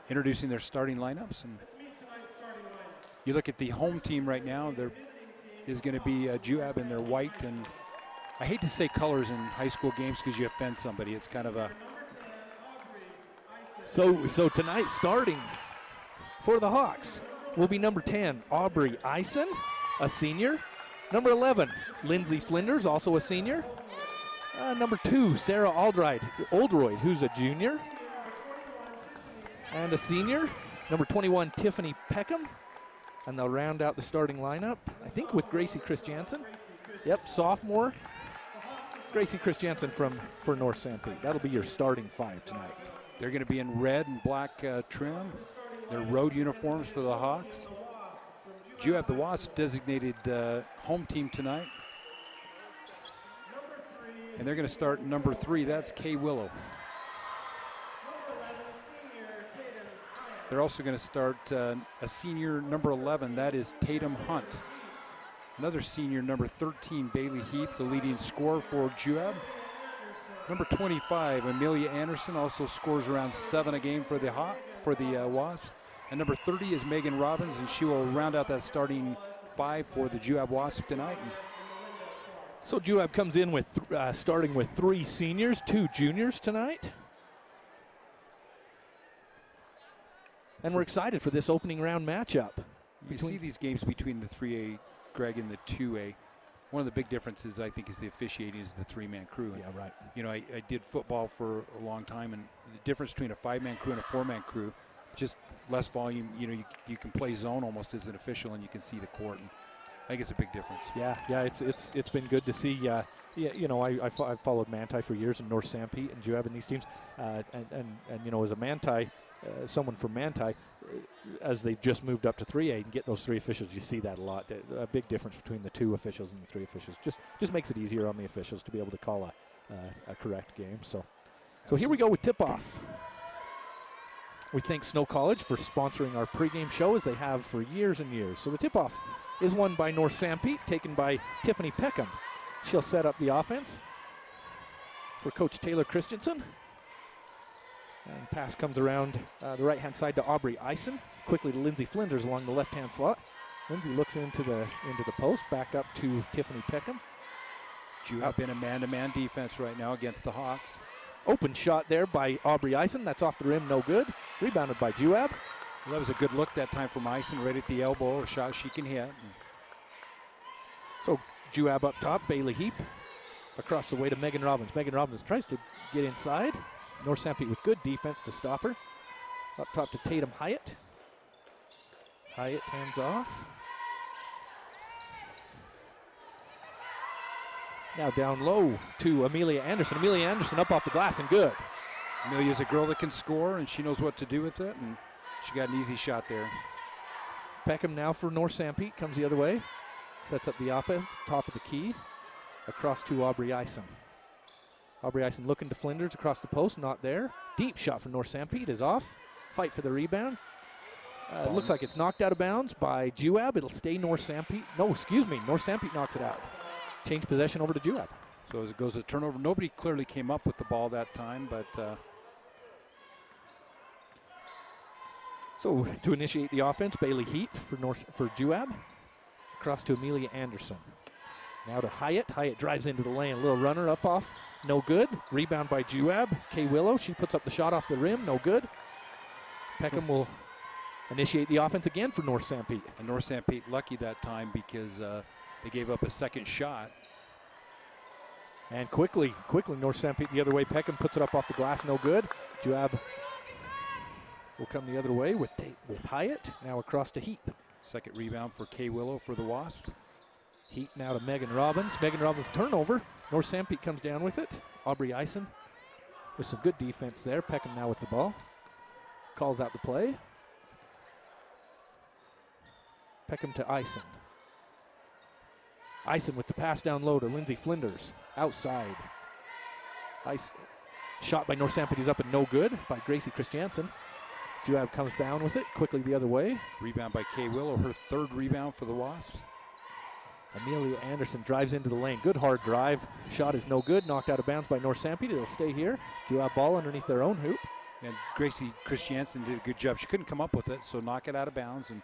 introducing their starting lineups. And you look at the home team right now, there is going to be Juab in their white, and I hate to say colors in high school games because you offend somebody. It's kind of a... So tonight starting for the Hawks will be number 10, Aubrey Eisen, a senior. Number 11, Lindsay Flinders, also a senior. Number 2, Sarah Oldroyd, who's a junior and a senior. Number 21, Tiffany Peckham. And they'll round out the starting lineup, I think, with Gracie Christiansen. Yep, sophomore. Gracie Christiansen for North Sanpete. That'll be your starting 5 tonight. They're going to be in red and black trim. They're road uniforms for the Hawks. Juab the Wasp designated home team tonight. And they're going to start number 3. That's Kay Willow. They're also going to start a senior number 11. That is Tatum Hunt. Another senior number 13, Bailey Heap, the leading scorer for Juab. Number 25, Amelia Anderson, also scores around 7 a game for the Wasps. And number 30 is Megan Robbins, and she will round out that starting 5 for the Juab Wasps tonight. So Juab comes in with starting with 3 seniors, 2 juniors tonight. And we're excited for this opening round matchup. You see these games between the 3A, Greg, and the 2A. One of the big differences, I think, is the officiating is the 3-man crew. Yeah, right. You know, I did football for a long time, and the difference between a 5-man crew and a 4-man crew, just less volume. You know, you can play zone almost as an official, and you can see the court. And I think it's a big difference. Yeah, it's been good to see. Yeah, you know, I've followed Manti for years in North Sanpete and Juab and these teams, and you know, as a Manti, someone from Manti, as they've just moved up to 3A and get those 3 officials, you see that a lot. A big difference between the 2 officials and the 3 officials. Just makes it easier on the officials to be able to call a correct game. So here we go with tip-off. We thank Snow College for sponsoring our pregame show, as they have for years and years. So the tip-off is won by North Sanpete, taken by Tiffany Peckham. She'll set up the offense for Coach Taylor Christensen. And pass comes around the right-hand side to Aubrey Eisen. Quickly to Lindsay Flinders along the left-hand slot. Lindsay looks into the post, back up to Tiffany Peckham. Juab in a man-to-man defense right now against the Hawks. Open shot there by Aubrey Eisen. That's off the rim, no good. Rebounded by Juab. Well, that was a good look that time from Eisen, right at the elbow, a shot she can hit. So Juab up top, Bailey Heap. Across the way to Megan Robbins. Megan Robbins tries to get inside. North Sanpete with good defense to stop her. Up top to Tatum Hyatt. Hyatt hands off. Now down low to Amelia Anderson. Amelia Anderson up off the glass and good. Amelia's a girl that can score, and she knows what to do with it, and she got an easy shot there. Peckham now for North Sanpete, comes the other way. Sets up the offense, top of the key. Across to Aubrey Eisen. Aubrey Eisen looking to Flinders across the post, not there. Deep shot from North Sanpete is off. Fight for the rebound. It looks like it's knocked out of bounds by Juab. It'll stay North Sanpete. No, excuse me, North Sanpete knocks it out. Change possession over to Juab. So as it goes to turnover, nobody clearly came up with the ball that time, but so to initiate the offense, Bailey Heap for Juab. Across to Amelia Anderson. Now to Hyatt. Hyatt drives into the lane. A little runner up off. No good. Rebound by Juab. Kay Willow. She puts up the shot off the rim. No good. Peckham will initiate the offense again for North Sanpete. And North Sanpete lucky that time because they gave up a second shot. And quickly North Sanpete the other way. Peckham puts it up off the glass. No good. Juab will come the other way with Hyatt. Now across to Heap. Second rebound for Kay Willow for the Wasps. Heat now to Megan Robbins. Megan Robbins turnover. North Sanpete comes down with it. Aubrey Eisen with some good defense there. Peckham now with the ball. Calls out the play. Peckham to Eisen. Eisen with the pass down low to Lindsay Flinders. Outside. Shot by North Sanpete is up and no good by Gracie Christiansen. Juab comes down with it quickly the other way. Rebound by Kay Willow, her 3rd rebound for the Wasps. Amelia Anderson drives into the lane. Good hard drive. Shot is no good. Knocked out of bounds by North Sanpete. It'll stay here. Juab ball underneath their own hoop. And Gracie Christiansen did a good job. She couldn't come up with it, so knock it out of bounds and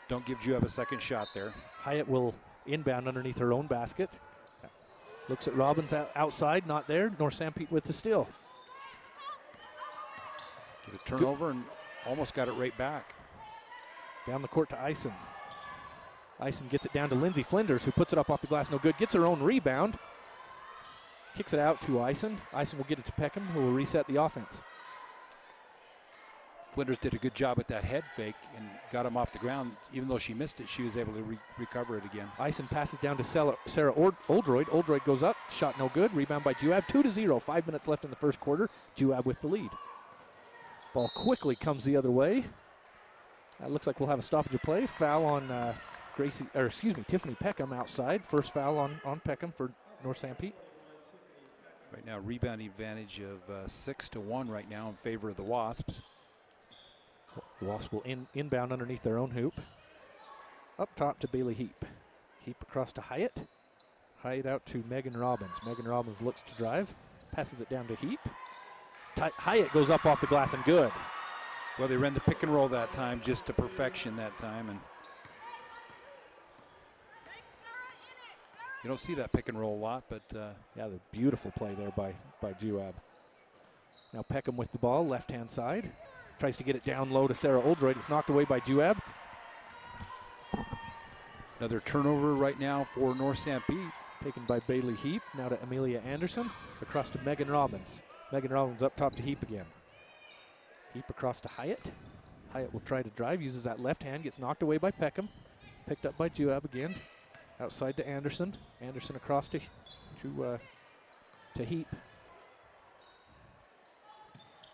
don't give Juab a second shot there. Hyatt will inbound underneath her own basket. Looks at Robbins outside, not there. North Sanpete with the steal. Get a turnover and almost got it right back. Down the court to Eisen. Eisen gets it down to Lindsay Flinders, who puts it up off the glass, no good. Gets her own rebound. Kicks it out to Eisen. Eisen will get it to Peckham, who will reset the offense. Flinders did a good job at that head fake and got him off the ground. Even though she missed it, she was able to recover it again. Eisen passes down to Sarah Oldroyd. Oldroyd goes up, shot no good. Rebound by Juab, 2-0. 5 minutes left in the first quarter. Juab with the lead. Ball quickly comes the other way. Looks like we'll have a stoppage of play. Foul on Tiffany Peckham outside. First foul on Peckham for North Sanpete. Right now, rebounding advantage of 6-1 right now in favor of the Wasps. The Wasps will inbound underneath their own hoop. Up top to Bailey Heap. Heap across to Hyatt. Hyatt out to Megan Robbins. Megan Robbins looks to drive. Passes it down to Heap. Hyatt goes up off the glass and good. Well, they ran the pick and roll that time, just to perfection that time. And you don't see that pick and roll a lot, but yeah, the beautiful play there by Juab. Now Peckham with the ball, left-hand side. Tries to get it down low to Sarah Oldroyd. It's knocked away by Juab. Another turnover right now for North Sanpete. Taken by Bailey Heap. Now to Amelia Anderson. Across to Megan Robbins. Megan Robbins up top to Heap again. Heap across to Hyatt. Hyatt will try to drive. Uses that left hand. Gets knocked away by Peckham. Picked up by Juab again. Outside to Anderson. Anderson across to Heap.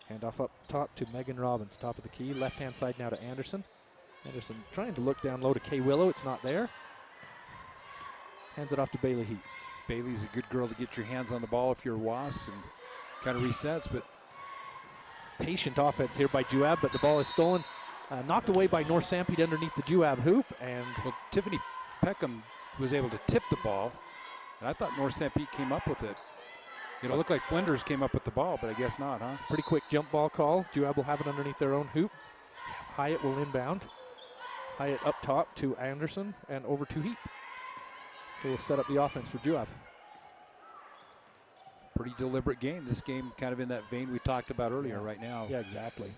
Handoff up top to Megan Robbins, top of the key. Left-hand side now to Anderson. Anderson trying to look down low to Kay Willow. It's not there. Hands it off to Bailey Heap. Bailey's a good girl to get your hands on the ball if you're Wasps and kind of resets, but patient offense here by Juab, but the ball is stolen. Knocked away by North Sanpete underneath the Juab hoop. And well, Tiffany Peckham was able to tip the ball, and I thought North Sanpete came up with it. It looked like Flinders came up with the ball, but I guess not, huh? Pretty quick jump ball call. Juab will have it underneath their own hoop. Hyatt will inbound. Hyatt up top to Anderson and over to Heap. So we'll set up the offense for Juab. Pretty deliberate game. This game kind of in that vein we talked about earlier right now. Yeah, exactly.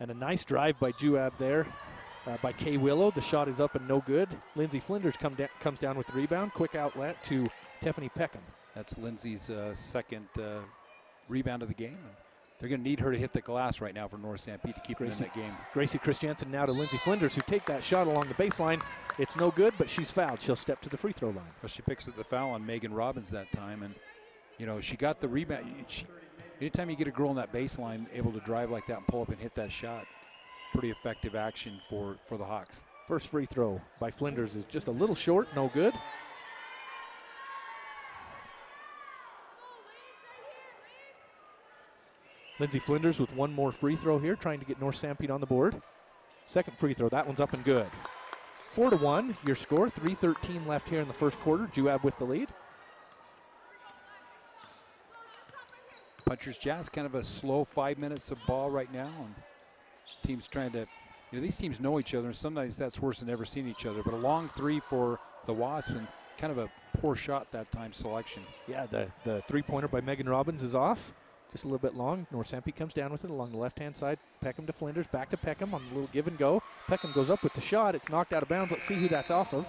And a nice drive by Juab there by Kay Willow. The shot is up and no good. Lindsay Flinders comes down with the rebound. Quick outlet to Tiffany Peckham. That's Lindsay's second rebound of the game. They're going to need her to hit the glass right now for North Sanpete to keep her in that game. Gracie Christiansen now to Lindsay Flinders, who take that shot along the baseline. It's no good, but she's fouled. She'll step to the free throw line. Well, she picks up the foul on Megan Robbins that time, and you know she got the rebound. Anytime you get a girl on that baseline able to drive like that and pull up and hit that shot, pretty effective action for the Hawks. First free throw by Flinders is just a little short, no good. Lindsay Flinders with one more free throw here, trying to get North Sanpete on the board. Second free throw, that one's up and good. 4-1, your score. 3:13 left here in the first quarter. Juab with the lead. Punchers Jazz, kind of a slow 5 minutes of ball right now. And teams trying to, these teams know each other, and sometimes that's worse than never seeing each other. But a long three for the Wasps, and kind of a poor shot that time selection. Yeah, the three-pointer by Megan Robbins is off. Just a little bit long. North Sanpete comes down with it along the left-hand side. Peckham to Flinders, back to Peckham on a little give and go. Peckham goes up with the shot. It's knocked out of bounds. Let's see who that's off of.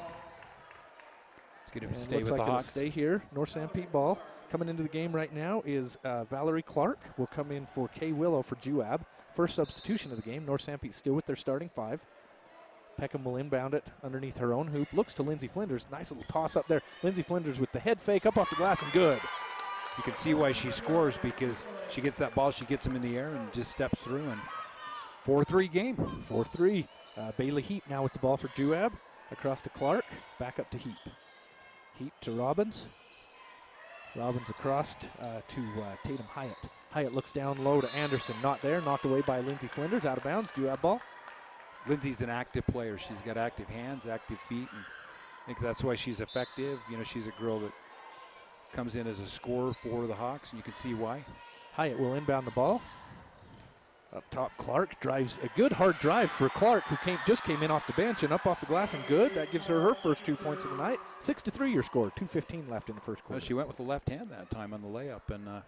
It's going to stay with the Hawks. Hawks. Stay here. North Sanpete ball. Coming into the game right now is Valerie Clark. Will come in for Kay Willow for Juab. First substitution of the game. North Sanpete still with their starting five. Peckham will inbound it underneath her own hoop. Looks to Lindsay Flinders. Nice little toss up there. Lindsay Flinders with the head fake up off the glass and good. You can see why she scores, because she gets that ball, she gets them in the air and just steps through. And 4-3 game. 4-3. Bailey Heap now with the ball for Juab. Across to Clark. Back up to Heap. Heap to Robbins. Robbins across to Tatum Hyatt. Hyatt looks down low to Anderson. Not there. Knocked away by Lindsay Flinders. Out of bounds. Juab ball. Lindsay's an active player. She's got active hands, active feet, and I think that's why she's effective. She's a girl that comes in as a scorer for the Hawks, and you can see why. Hyatt will inbound the ball. Up top, Clark drives a good hard drive for Clark, who just came in off the bench and up off the glass and good. That gives her first 2 points of the night. 6-3 your score. 2:15 left in the first quarter. Well, she went with the left hand that time on the layup and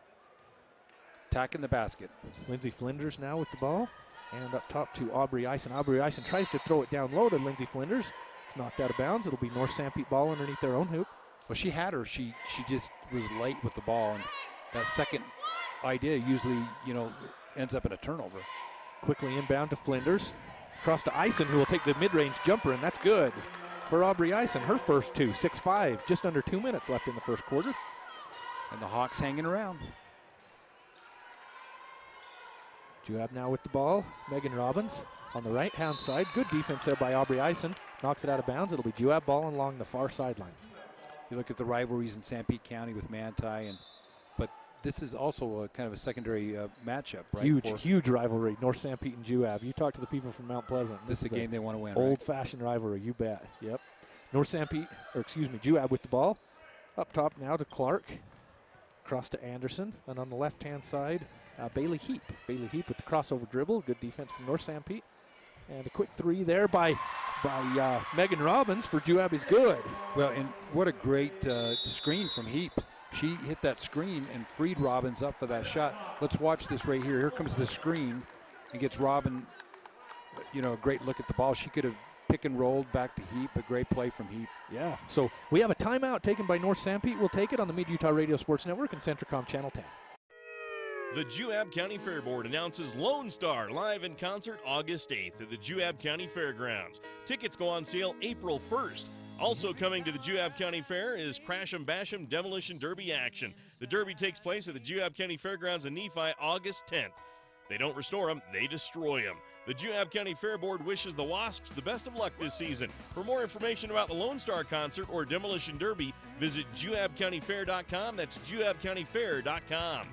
attacking the basket. Lindsay Flinders now with the ball. And up top to Aubrey Eisen. Aubrey Eisen tries to throw it down low to Lindsay Flinders. It's knocked out of bounds. It'll be North Sanpete ball underneath their own hoop. Well, she had her. She just was late with the ball, and that second idea usually, ends up in a turnover. Quickly inbound to Flinders. Across to Eisen, who will take the mid-range jumper, and that's good for Aubrey Eisen. Her first two, 6-5. Just under 2 minutes left in the first quarter. And the Hawks hanging around. Juab now with the ball. Megan Robbins on the right-hand side. Good defense there by Aubrey Eisen. Knocks it out of bounds. It'll be Juab ball along the far sideline. You look at the rivalries in Sanpete County with Manti, but this is also a kind of a secondary matchup, right? Huge rivalry, North Sanpete and Juab. You talk to the people from Mount Pleasant. This is a game they want to win, old-fashioned rivalry, you bet. Yep. Juab with the ball. Up top now to Clark. Across to Anderson. And on the left-hand side, Bailey Heap. Bailey Heap with the crossover dribble. Good defense from North Sanpete. And a quick three there by Megan Robbins for Juab is good. Well, and what a great screen from Heap. She hit that screen and freed Robbins up for that shot. Let's watch this right here. Here comes the screen and gets Robin, a great look at the ball. She could have pick and rolled back to Heap. A great play from Heap. Yeah, so we have a timeout taken by North Sanpete. We'll take it on the Mid-Utah Radio Sports Network and Centricom Channel 10. The Juab County Fair Board announces Lone Star live in concert August 8th at the Juab County Fairgrounds. Tickets go on sale April 1st. Also coming to the Juab County Fair is Crash 'em Bash 'em Demolition Derby action. The Derby takes place at the Juab County Fairgrounds in Nephi August 10th. They don't restore them, they destroy them. The Juab County Fair Board wishes the Wasps the best of luck this season. For more information about the Lone Star concert or Demolition Derby, visit JuabCountyFair.com. That's JuabCountyFair.com.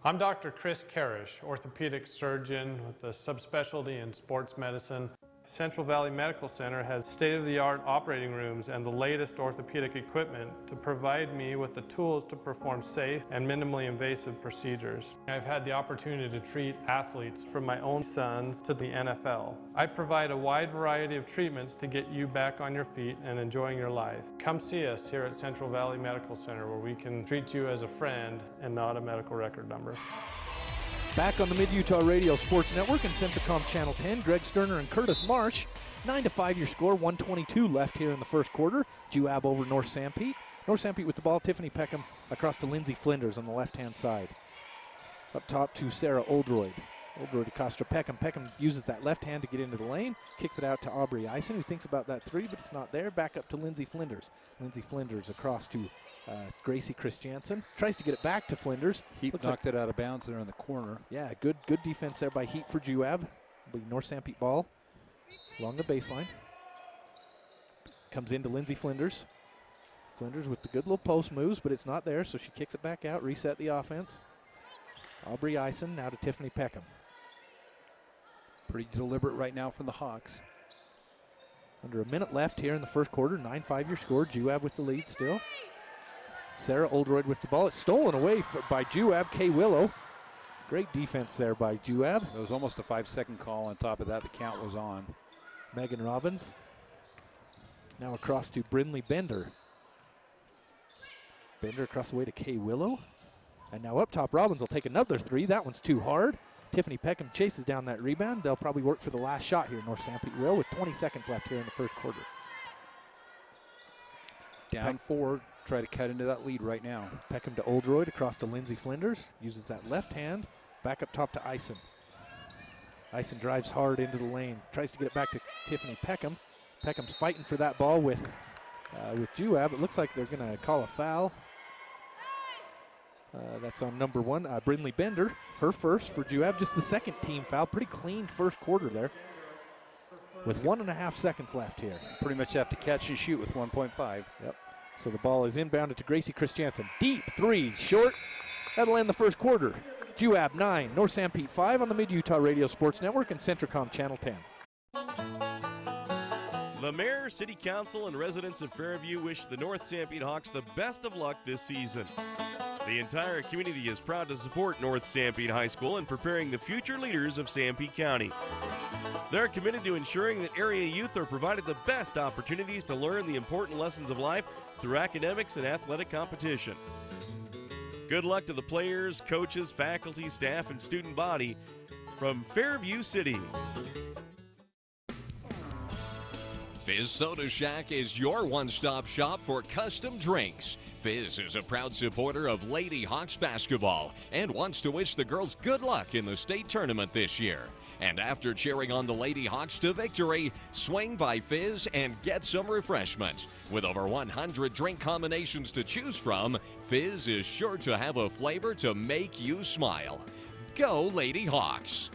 I'm Dr. Chris Karish, orthopedic surgeon with a subspecialty in sports medicine. Central Valley Medical Center has state-of-the-art operating rooms and the latest orthopedic equipment to provide me with the tools to perform safe and minimally invasive procedures. I've had the opportunity to treat athletes from my own sons to the NFL. I provide a wide variety of treatments to get you back on your feet and enjoying your life. Come see us here at Central Valley Medical Center where we can treat you as a friend and not a medical record number. Back on the Mid-Utah Radio Sports Network and Centricom Channel 10, Greg Sterner and Curtis Marsh. 9-5 your score, 1:22 left here in the first quarter. Juab over North Sanpete. North Sanpete with the ball, Tiffany Peckham across to Lindsay Flinders on the left-hand side. Up top to Sarah Oldroyd. Oldroyd across to Peckham. Peckham uses that left hand to get into the lane. Kicks it out to Aubrey Eisen, who thinks about that three, but it's not there. Back up to Lindsay Flinders. Lindsay Flinders across to Gracie Christiansen. Tries to get it back to Flinders. Heap knocked it out of bounds there in the corner. Yeah, good defense there by Heap for Juab. North Sanpete ball along the baseline. Comes into Lindsay Flinders. Flinders with the good little post moves, but it's not there, so she kicks it back out, reset the offense. Aubrey Eisen now to Tiffany Peckham. Pretty deliberate right now from the Hawks. Under a minute left here in the first quarter. 9-5 your score. Juab with the lead still. Sarah Oldroyd with the ball. It's stolen away by Juab. Kay Willow. Great defense there by Juab. It was almost a 5-second call. On top of that, the count was on. Megan Robbins. Now across to Brynlee Bender. Bender across the way to Kay Willow. And now up top, Robbins will take another three. That one's too hard. Tiffany Peckham chases down that rebound. They'll probably work for the last shot here, North Sanpete will, with 20 seconds left here in the first quarter. Down 4. Try to cut into that lead right now. Peckham to Oldroyd, across to Lindsay Flinders. Uses that left hand. Back up top to Eisen. Eisen drives hard into the lane. Tries to get it back to Tiffany Peckham. Peckham's fighting for that ball with Juab. It looks like they're going to call a foul. That's on number 1, Brynlee Bender. Her first for Juab, just the second team foul. Pretty clean first quarter there. With 1.5 seconds left here. Pretty much have to catch and shoot with 1.5. Yep. So the ball is inbounded to Gracie Christiansen. Deep three, short. That'll end the first quarter. Juab 9, North Sanpete 5 on the Mid-Utah Radio Sports Network and Centricom Channel 10. The Mayor, City Council, and residents of Fairview wish the North Sanpete Hawks the best of luck this season. The entire community is proud to support North Sanpete High School in preparing the future leaders of Sanpete County. They're committed to ensuring that area youth are provided the best opportunities to learn the important lessons of life through academics and athletic competition. Good luck to the players, coaches, faculty, staff, and student body from Fairview City. Fizz Soda Shack is your one-stop shop for custom drinks. Fizz is a proud supporter of Lady Hawks basketball and wants to wish the girls good luck in the state tournament this year. And after cheering on the Lady Hawks to victory, swing by Fizz and get some refreshments. With over 100 drink combinations to choose from, Fizz is sure to have a flavor to make you smile. Go Lady Hawks!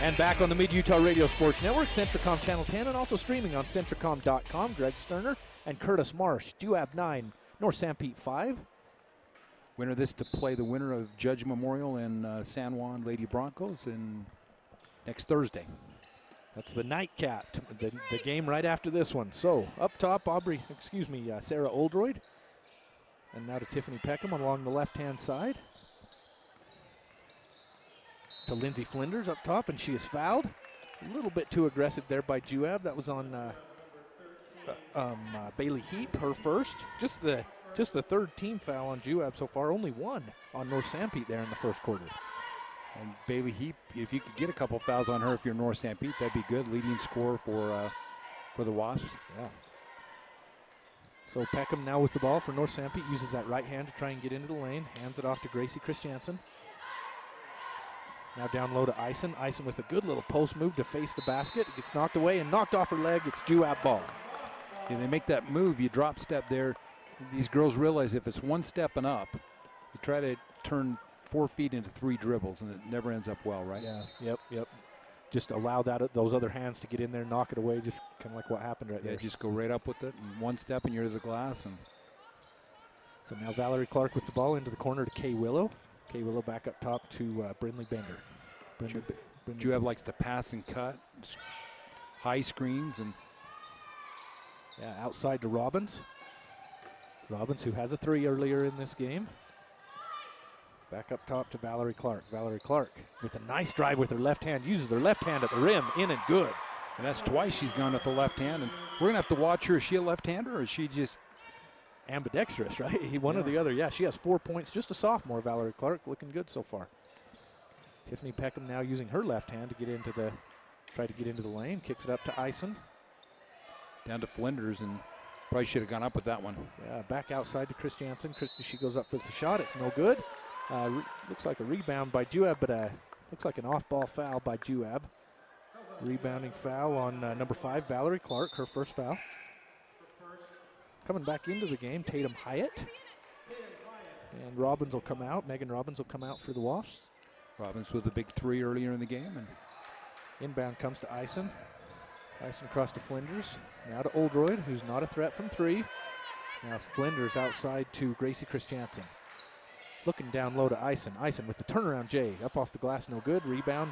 And back on the Mid-Utah Radio Sports Network, Centricom Channel 10, and also streaming on Centricom.com. Greg Sterner and Curtis Marsh. Juab 9, North Sanpete 5. Winner this to play the winner of Judge Memorial and San Juan Lady Broncos next Thursday. That's the nightcap, the game right after this one. So up top, Sarah Oldroyd. And now to Tiffany Peckham along the left-hand side. To Lindsay Flinders up top, and she is fouled. A little bit too aggressive there by Juab. That was on Bailey Heap, her first. Just the third team foul on Juab so far. Only one on North Sanpete there in the first quarter. And Bailey Heap, if you could get a couple fouls on her if you're North Sanpete, that'd be good. Leading scorer for the Wasps. Yeah. So Peckham now with the ball for North Sanpete. Uses that right hand to try and get into the lane. Hands it off to Gracie Christiansen. Now down low to Eisen. Eisen with a good little post move to face the basket. It gets knocked away and knocked off her leg. It's Juab ball. Yeah, they make that move. You drop step there. These girls realize if it's one step and up, you try to turn 4 feet into 3 dribbles, and it never ends up well, right? Yeah, yep. Just allow those other hands to get in there, knock it away, just kind of like what happened right there. Yeah, just go right up with it, and one step and you're to the glass. And so now Valerie Clark with the ball into the corner to Kay Willow. Kay Willow back up top to Brindley Bender. Juab likes to pass and cut, high screens, and outside to Robbins. Robbins, who has a 3 earlier in this game. Back up top to Valerie Clark. Valerie Clark with a nice drive with her left hand, uses her left hand at the rim, in and good. And that's twice she's gone with the left hand. And we're going to have to watch her. Is she a left-hander or is she just ambidextrous, right? One or the other. Yeah, she has 4 points. Just a sophomore, Valerie Clark, looking good so far. Tiffany Peckham now using her left hand to try to get into the lane. Kicks it up to Eisen. Down to Flinders, and probably should have gone up with that one. Yeah, back outside to Christiansen. She goes up for the shot. It's no good. Looks like a rebound by Juab, but looks like an off-ball foul by Juab. Rebounding foul on number 5, Valerie Clark, her first foul. Coming back into the game, Tatum Hyatt. And Robbins will come out. Megan Robbins will come out for the Wasps. Robbins with a big 3 earlier in the game. And inbound comes to Eisen. Eisen across to Flinders. Now to Oldroyd, who's not a threat from 3. Now Flinders outside to Gracie Christiansen. Looking down low to Eisen. Eisen with the turnaround J. Up off the glass, no good. Rebound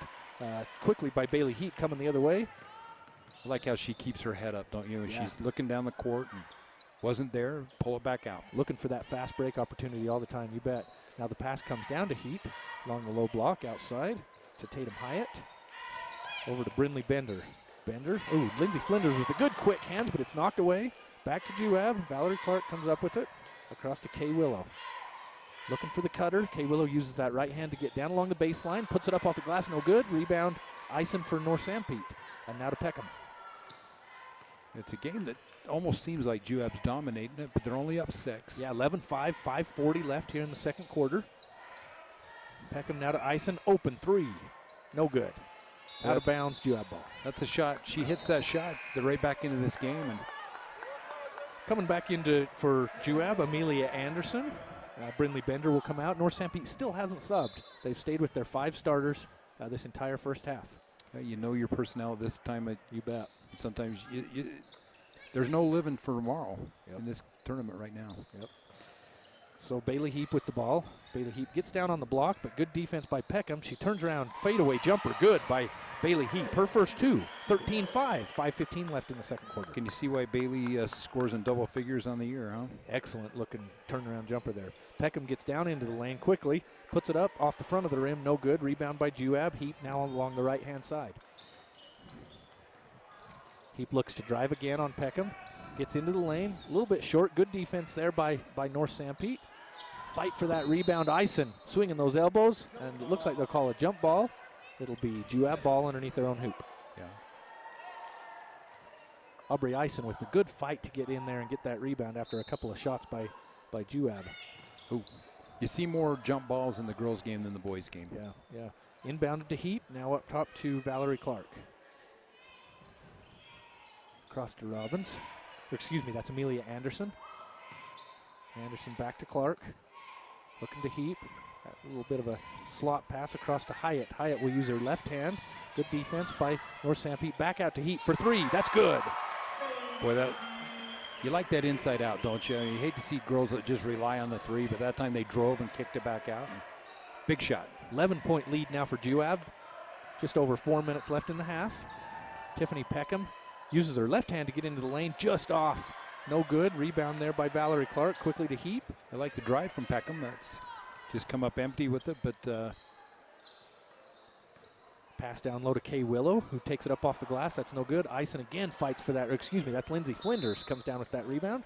quickly by Bailey Heap coming the other way. I like how she keeps her head up, don't you? Yeah. She's looking down the court and wasn't there, pull it back out. Looking for that fast break opportunity all the time, you bet. Now the pass comes down to Heap along the low block outside to Tatum Hyatt. Over to Brindley Bender. Ooh, Lindsay Flinders with a good quick hand, but it's knocked away. Back to Juab. Valerie Clark comes up with it. Across to Kay Willow. Looking for the cutter. Kay Willow uses that right hand to get down along the baseline. Puts it up off the glass, no good. Rebound, Eisen for North Sanpete. And now to Peckham. It's a game that almost seems like Juab's dominating it, but they're only up 6. Yeah, 11-5, 5:40 left here in the second quarter. Peckham now to Eisen. Open 3. No good. Out of bounds, Juab ball. That's a shot. She hits that shot. They're right back into this game. And coming back into for Juab, Amelia Anderson. Brindley Bender will come out. North Sanpete still hasn't subbed. They've stayed with their 5 starters this entire first half. You know your personnel this time. You bet. Sometimes there's no living for tomorrow in this tournament right now. Yep. So Bailey Heap with the ball. Bailey Heap gets down on the block, but good defense by Peckham. She turns around, fadeaway jumper, good by Bailey Heap, her first two, 13-5, 5:15 left in the second quarter. Can you see why Bailey scores in double figures on the year, huh? Excellent looking turnaround jumper there. Peckham gets down into the lane quickly, puts it up off the front of the rim, no good. Rebound by Juab. Heap now along the right-hand side. Heap looks to drive again on Peckham. Gets into the lane, a little bit short. Good defense there by North Sanpete. Fight for that rebound. Ison swinging those elbows, and it looks like they'll call a jump ball. It'll be Juab ball underneath their own hoop. Yeah. Aubrey Ison with the good fight to get in there and get that rebound after a couple of shots by Juab. Ooh. You see more jump balls in the girls' game than the boys' game. Yeah. Inbounded to Heap, now up top to Valerie Clark. Across to Robbins. Or excuse me, that's Amelia Anderson. Anderson back to Clark. Looking to Heap. A little bit of a slot pass across to Hyatt. Hyatt will use her left hand. Good defense by North Sanpete. Back out to Heap for three. That's good. Boy, you like that inside out, don't you? You hate to see girls that just rely on the three, but that time they drove and kicked it back out. Big shot. 11-point lead now for Juab. Just over 4 minutes left in the half. Tiffany Peckham uses her left hand to get into the lane, just off. No good. Rebound there by Valerie Clark. Quickly to Heap. I like the drive from Peckham. That's just come up empty with it, but pass down low to Kay Willow, who takes it up off the glass. That's no good. Ison again fights for that. Or excuse me, that's Lindsay Flinders comes down with that rebound.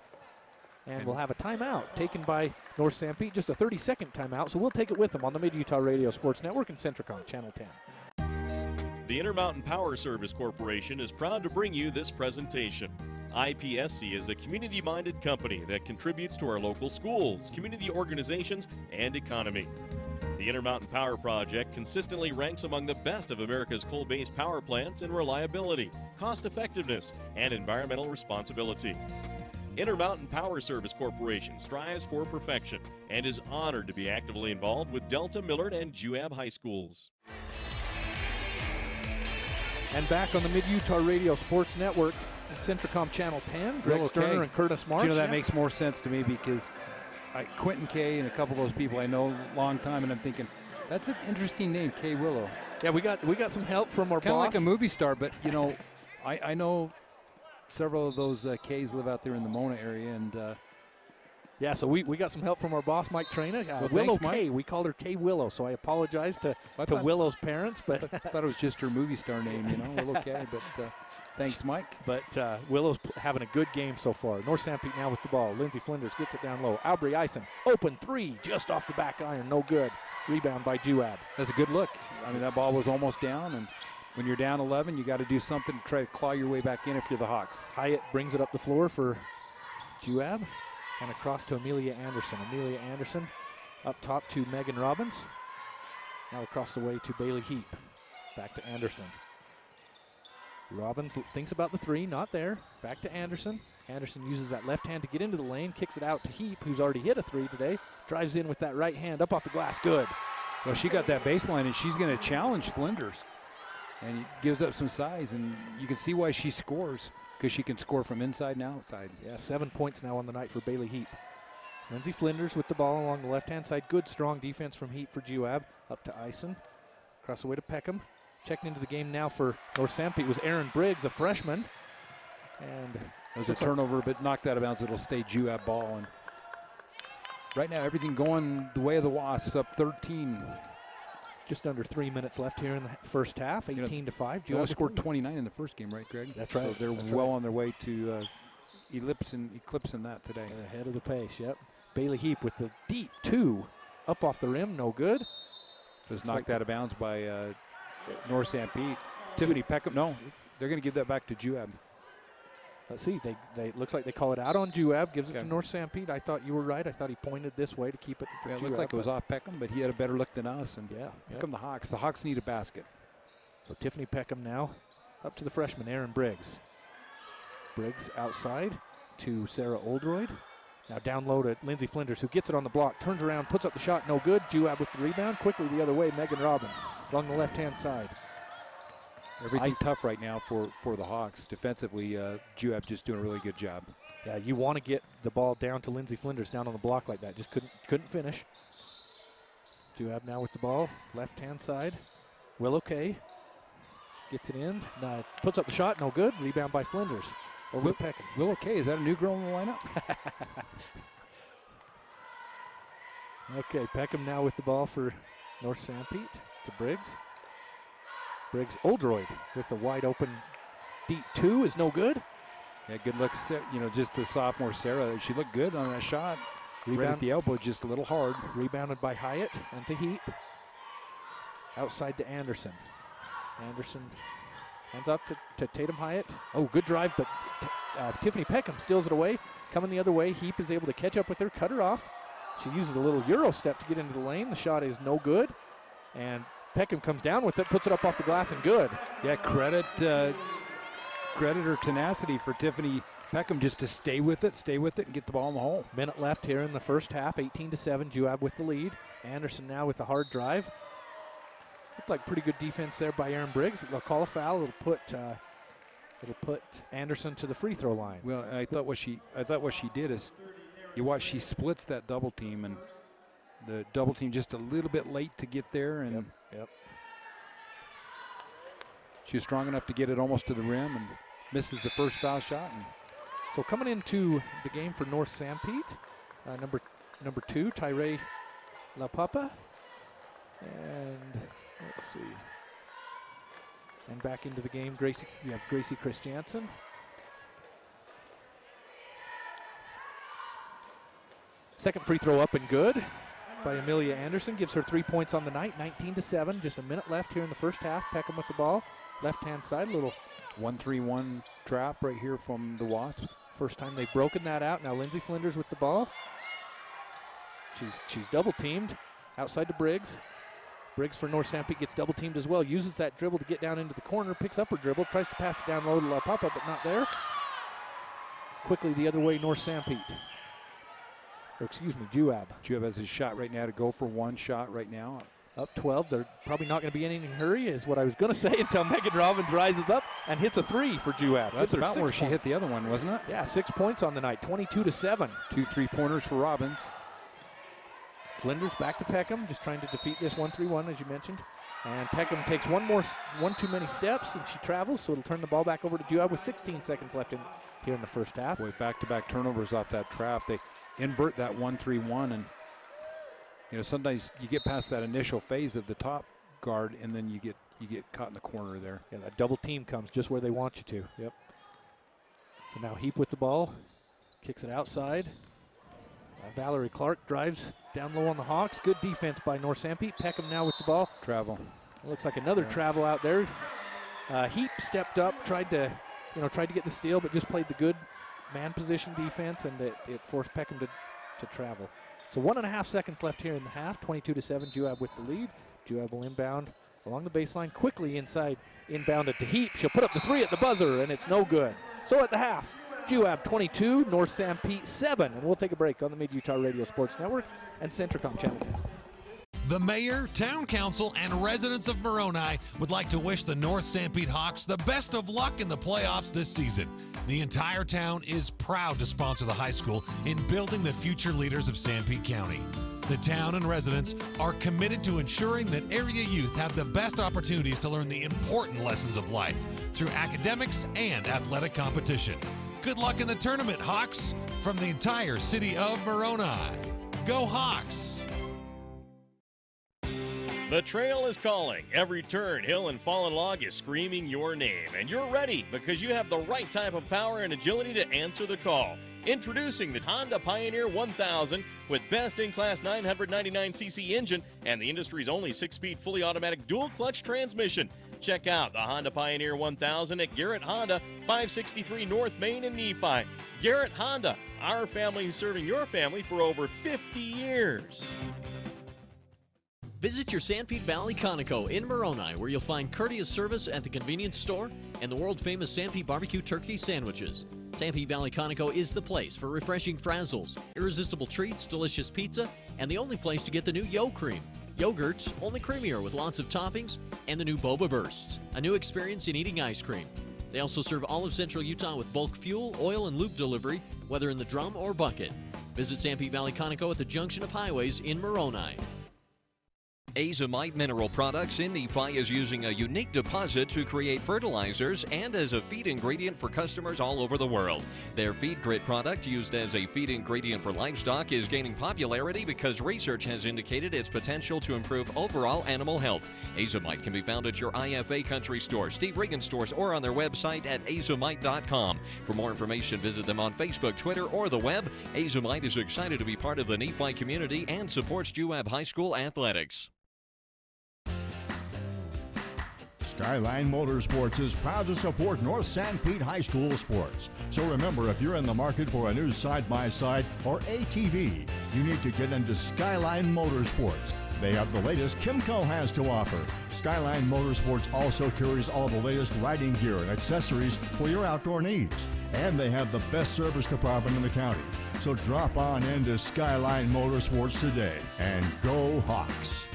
And we'll have a timeout taken by North Sanpete. Just a 30-second timeout, so we'll take it with them on the Mid-Utah Radio Sports Network and Centricom Channel 10. The Intermountain Power Service Corporation is proud to bring you this presentation. IPSC is a community-minded company that contributes to our local schools, community organizations, and economy. The Intermountain Power Project consistently ranks among the best of America's coal-based power plants in reliability, cost-effectiveness, and environmental responsibility. Intermountain Power Service Corporation strives for perfection and is honored to be actively involved with Delta, Millard, and Juab High Schools. And back on the Mid-Utah Radio Sports Network and Centricom Channel 10, Greg Sterner and Curtis Marsh. Do you know, that makes more sense to me because Quentin Kay and a couple of those people I know a long time, and I'm thinking, that's an interesting name, Kay Willow. Yeah, we got some help from our boss. Kind of like a movie star, but, you know, I know several of those Kays live out there in the Mona area, and yeah, so we got some help from our boss, Mike Traina. Well, Willow thanks, Kay, we called her Kay Willow, so I apologize to Willow's parents. But I thought it was just her movie star name, you know, Willow Kay. But thanks, Mike. But Willow's having a good game so far. North Sanpete now with the ball. Lindsay Flinders gets it down low. Aubrey Ison, open three, just off the back iron, no good. Rebound by Juab. That's a good look. I mean, that ball was almost down, and when you're down 11, you got to do something to try to claw your way back in if you're the Hawks. Hyatt brings it up the floor for Juab. And across to Amelia Anderson. Amelia Anderson up top to Megan Robbins. Now across the way to Bailey Heap. Back to Anderson. Robbins thinks about the three, not there. Back to Anderson. Anderson uses that left hand to get into the lane, kicks it out to Heap, who's already hit a three today. Drives in with that right hand up off the glass, good. Well, she got that baseline, and she's going to challenge Flinders. And gives up some size, and you can see why she scores. Because she can score from inside and outside. Yeah, 7 points now on the night for Bailey Heap. Lindsay Flinders with the ball along the left-hand side. Good, strong defense from Heap for Juab. Up to Ison. Across the way to Peckham. Checking into the game now for North Sanpete was Aaron Briggs, a freshman. And it was a turnover, but knocked out of bounds. It'll stay Juab ball. And right now, everything going the way of the Wasps, up 13. Just under 3 minutes left here in the first half, 18-5. They only scored 29 in the first game, right, Greg? That's right. So they're well on their way to eclipsing that today. They're ahead of the pace, yep. Bailey Heap with the deep two. Up off the rim, no good. Was knocked out of bounds by North Sanpete. Tiffany Peckham, no, they're going to give that back to Juab. Let's see, they looks like they call it out on Juab, gives it to North Sanpete. I thought you were right. I thought he pointed this way to keep it for Juab. It looked like it was off Peckham, but he had a better look than us. And here come the Hawks. The Hawks need a basket. So Tiffany Peckham now up to the freshman, Aaron Briggs. Briggs outside to Sarah Oldroyd. Now down low to Lindsay Flinders, who gets it on the block, turns around, puts up the shot, no good. Juab with the rebound. Quickly the other way, Megan Robbins along the left-hand side. Everything's tough right now for the Hawks. Defensively, Juab just doing a really good job. Yeah, you want to get the ball down to Lindsay Flinders down on the block like that. Just couldn't finish. Juab now with the ball, left-hand side. Willow Kay Gets it in, puts up the shot, no good. Rebound by Flinders over to Peckham. Willow Kay, is that a new girl in the lineup? Okay, Peckham now with the ball for North Sanpete to Briggs. Briggs Oldroyd with the wide open deep 2 is no good. Yeah, good luck, just the sophomore Sarah. She looked good on that shot. Right at the elbow, just a little hard. Rebounded by Hyatt and to Heap. Outside to Anderson. Anderson hands up to Tatum Hyatt. Oh, good drive, but Tiffany Peckham steals it away. Coming the other way, Heap is able to catch up with her, cut her off. She uses a little Euro step to get into the lane. The shot is no good. And Peckham comes down with it, puts it up off the glass and good. Yeah, credit her tenacity for Tiffany Peckham just to stay with it, and get the ball in the hole. Minute left here in the first half, 18-7, Juab with the lead. Anderson now with the hard drive. Looked like pretty good defense there by Aaron Briggs. They'll call a foul. It'll put Anderson to the free throw line. Well, I thought what she did is, you watch, she splits that double team, and the double team just a little bit late to get there, and Yep. she was strong enough to get it almost to the rim and misses the first foul shot. And so coming into the game for North Sanpete, number 2, Tyree La Papa, and let's see. And back into the game, Gracie Christiansen. Second free throw up and good by Amelia Anderson. Gives her 3 points on the night, 19-7. Just a minute left here in the first half. Peckham with the ball. Left-hand side, little 1-3-1 trap right here from the Wasps. First time they've broken that out. Now Lindsay Flinders with the ball. She's double-teamed outside to Briggs. Briggs for North Sanpete gets double-teamed as well. Uses that dribble to get down into the corner. Picks up her dribble. Tries to pass it down low to La Papa, but not there. Quickly the other way, North Sanpete. Or excuse me, Juab. Juab has his shot right now to go for one shot right now. Up 12. They're probably not going to be in any hurry, is what I was going to say, until Megan Robbins rises up and hits a 3 for Juab. That's about where she hit the other one, wasn't it? Yeah, 6 points on the night, 22-7. 2 3-pointers for Robbins. Flinders back to Peckham, just trying to defeat this 1-3-1, as you mentioned. And Peckham takes one too many steps, and she travels, so it'll turn the ball back over to Juab with 16 seconds left here in the first half. Boy, back-to-back turnovers off that trap. They invert that 1-3-1, and sometimes you get past that initial phase of the top guard, and then you get caught in the corner there. Yeah, that double team comes just where they want you to. Yep. So now Heap with the ball, kicks it outside. Valerie Clark drives down low on the Hawks. Good defense by North Sanpete. Peckham now with the ball. Travel. It looks like another travel out there. Heap stepped up, tried to get the steal, but just played the good man position defense, and it forced Peckham to travel. So 1.5 seconds left here in the half. 22-7. Juab with the lead. Juab will inbound along the baseline, quickly inside, inbounded to Heap. She'll put up the 3 at the buzzer, and it's no good. So at the half, Juab 22, North Sanpete 7. And we'll take a break on the Mid-Utah Radio Sports Network and Centricom Channel 10. The mayor, town council, and residents of Moroni would like to wish the North Sanpete Hawks the best of luck in the playoffs this season. The entire town is proud to sponsor the high school in building the future leaders of Sanpete County. The town and residents are committed to ensuring that area youth have the best opportunities to learn the important lessons of life through academics and athletic competition. Good luck in the tournament, Hawks, from the entire city of Moroni. Go Hawks! The trail is calling. Every turn, hill, and fallen log is screaming your name. And you're ready because you have the right type of power and agility to answer the call. Introducing the Honda Pioneer 1000 with best-in-class 999cc engine and the industry's only 6-speed fully automatic dual-clutch transmission. Check out the Honda Pioneer 1000 at Garrett Honda, 563 North Main in Nephi. Garrett Honda, our family serving your family for over 50 years. Visit your Sanpete Valley Conoco in Moroni, where you'll find courteous service at the convenience store and the world-famous Sanpete barbecue turkey sandwiches. Sanpete Valley Conoco is the place for refreshing frazzles, irresistible treats, delicious pizza, and the only place to get the new Yo Cream. Yogurt, only creamier with lots of toppings, and the new Boba Bursts, a new experience in eating ice cream. They also serve all of Central Utah with bulk fuel, oil, and lube delivery, whether in the drum or bucket. Visit Sanpete Valley Conoco at the junction of highways in Moroni. Azomite Mineral Products in Nephi is using a unique deposit to create fertilizers and as a feed ingredient for customers all over the world. Their Feed Grit product, used as a feed ingredient for livestock, is gaining popularity because research has indicated its potential to improve overall animal health. Azomite can be found at your IFA Country Store, Steve Regan stores, or on their website at azomite.com. For more information, visit them on Facebook, Twitter, or the web. Azomite is excited to be part of the Nephi community and supports Juab High School athletics. Skyline Motorsports is proud to support North Sanpete High School sports. So remember, if you're in the market for a new side-by-side or ATV, you need to get into Skyline Motorsports. They have the latest Kimco has to offer. Skyline Motorsports also carries all the latest riding gear and accessories for your outdoor needs. And they have the best service department in the county. So drop on into Skyline Motorsports today and go Hawks.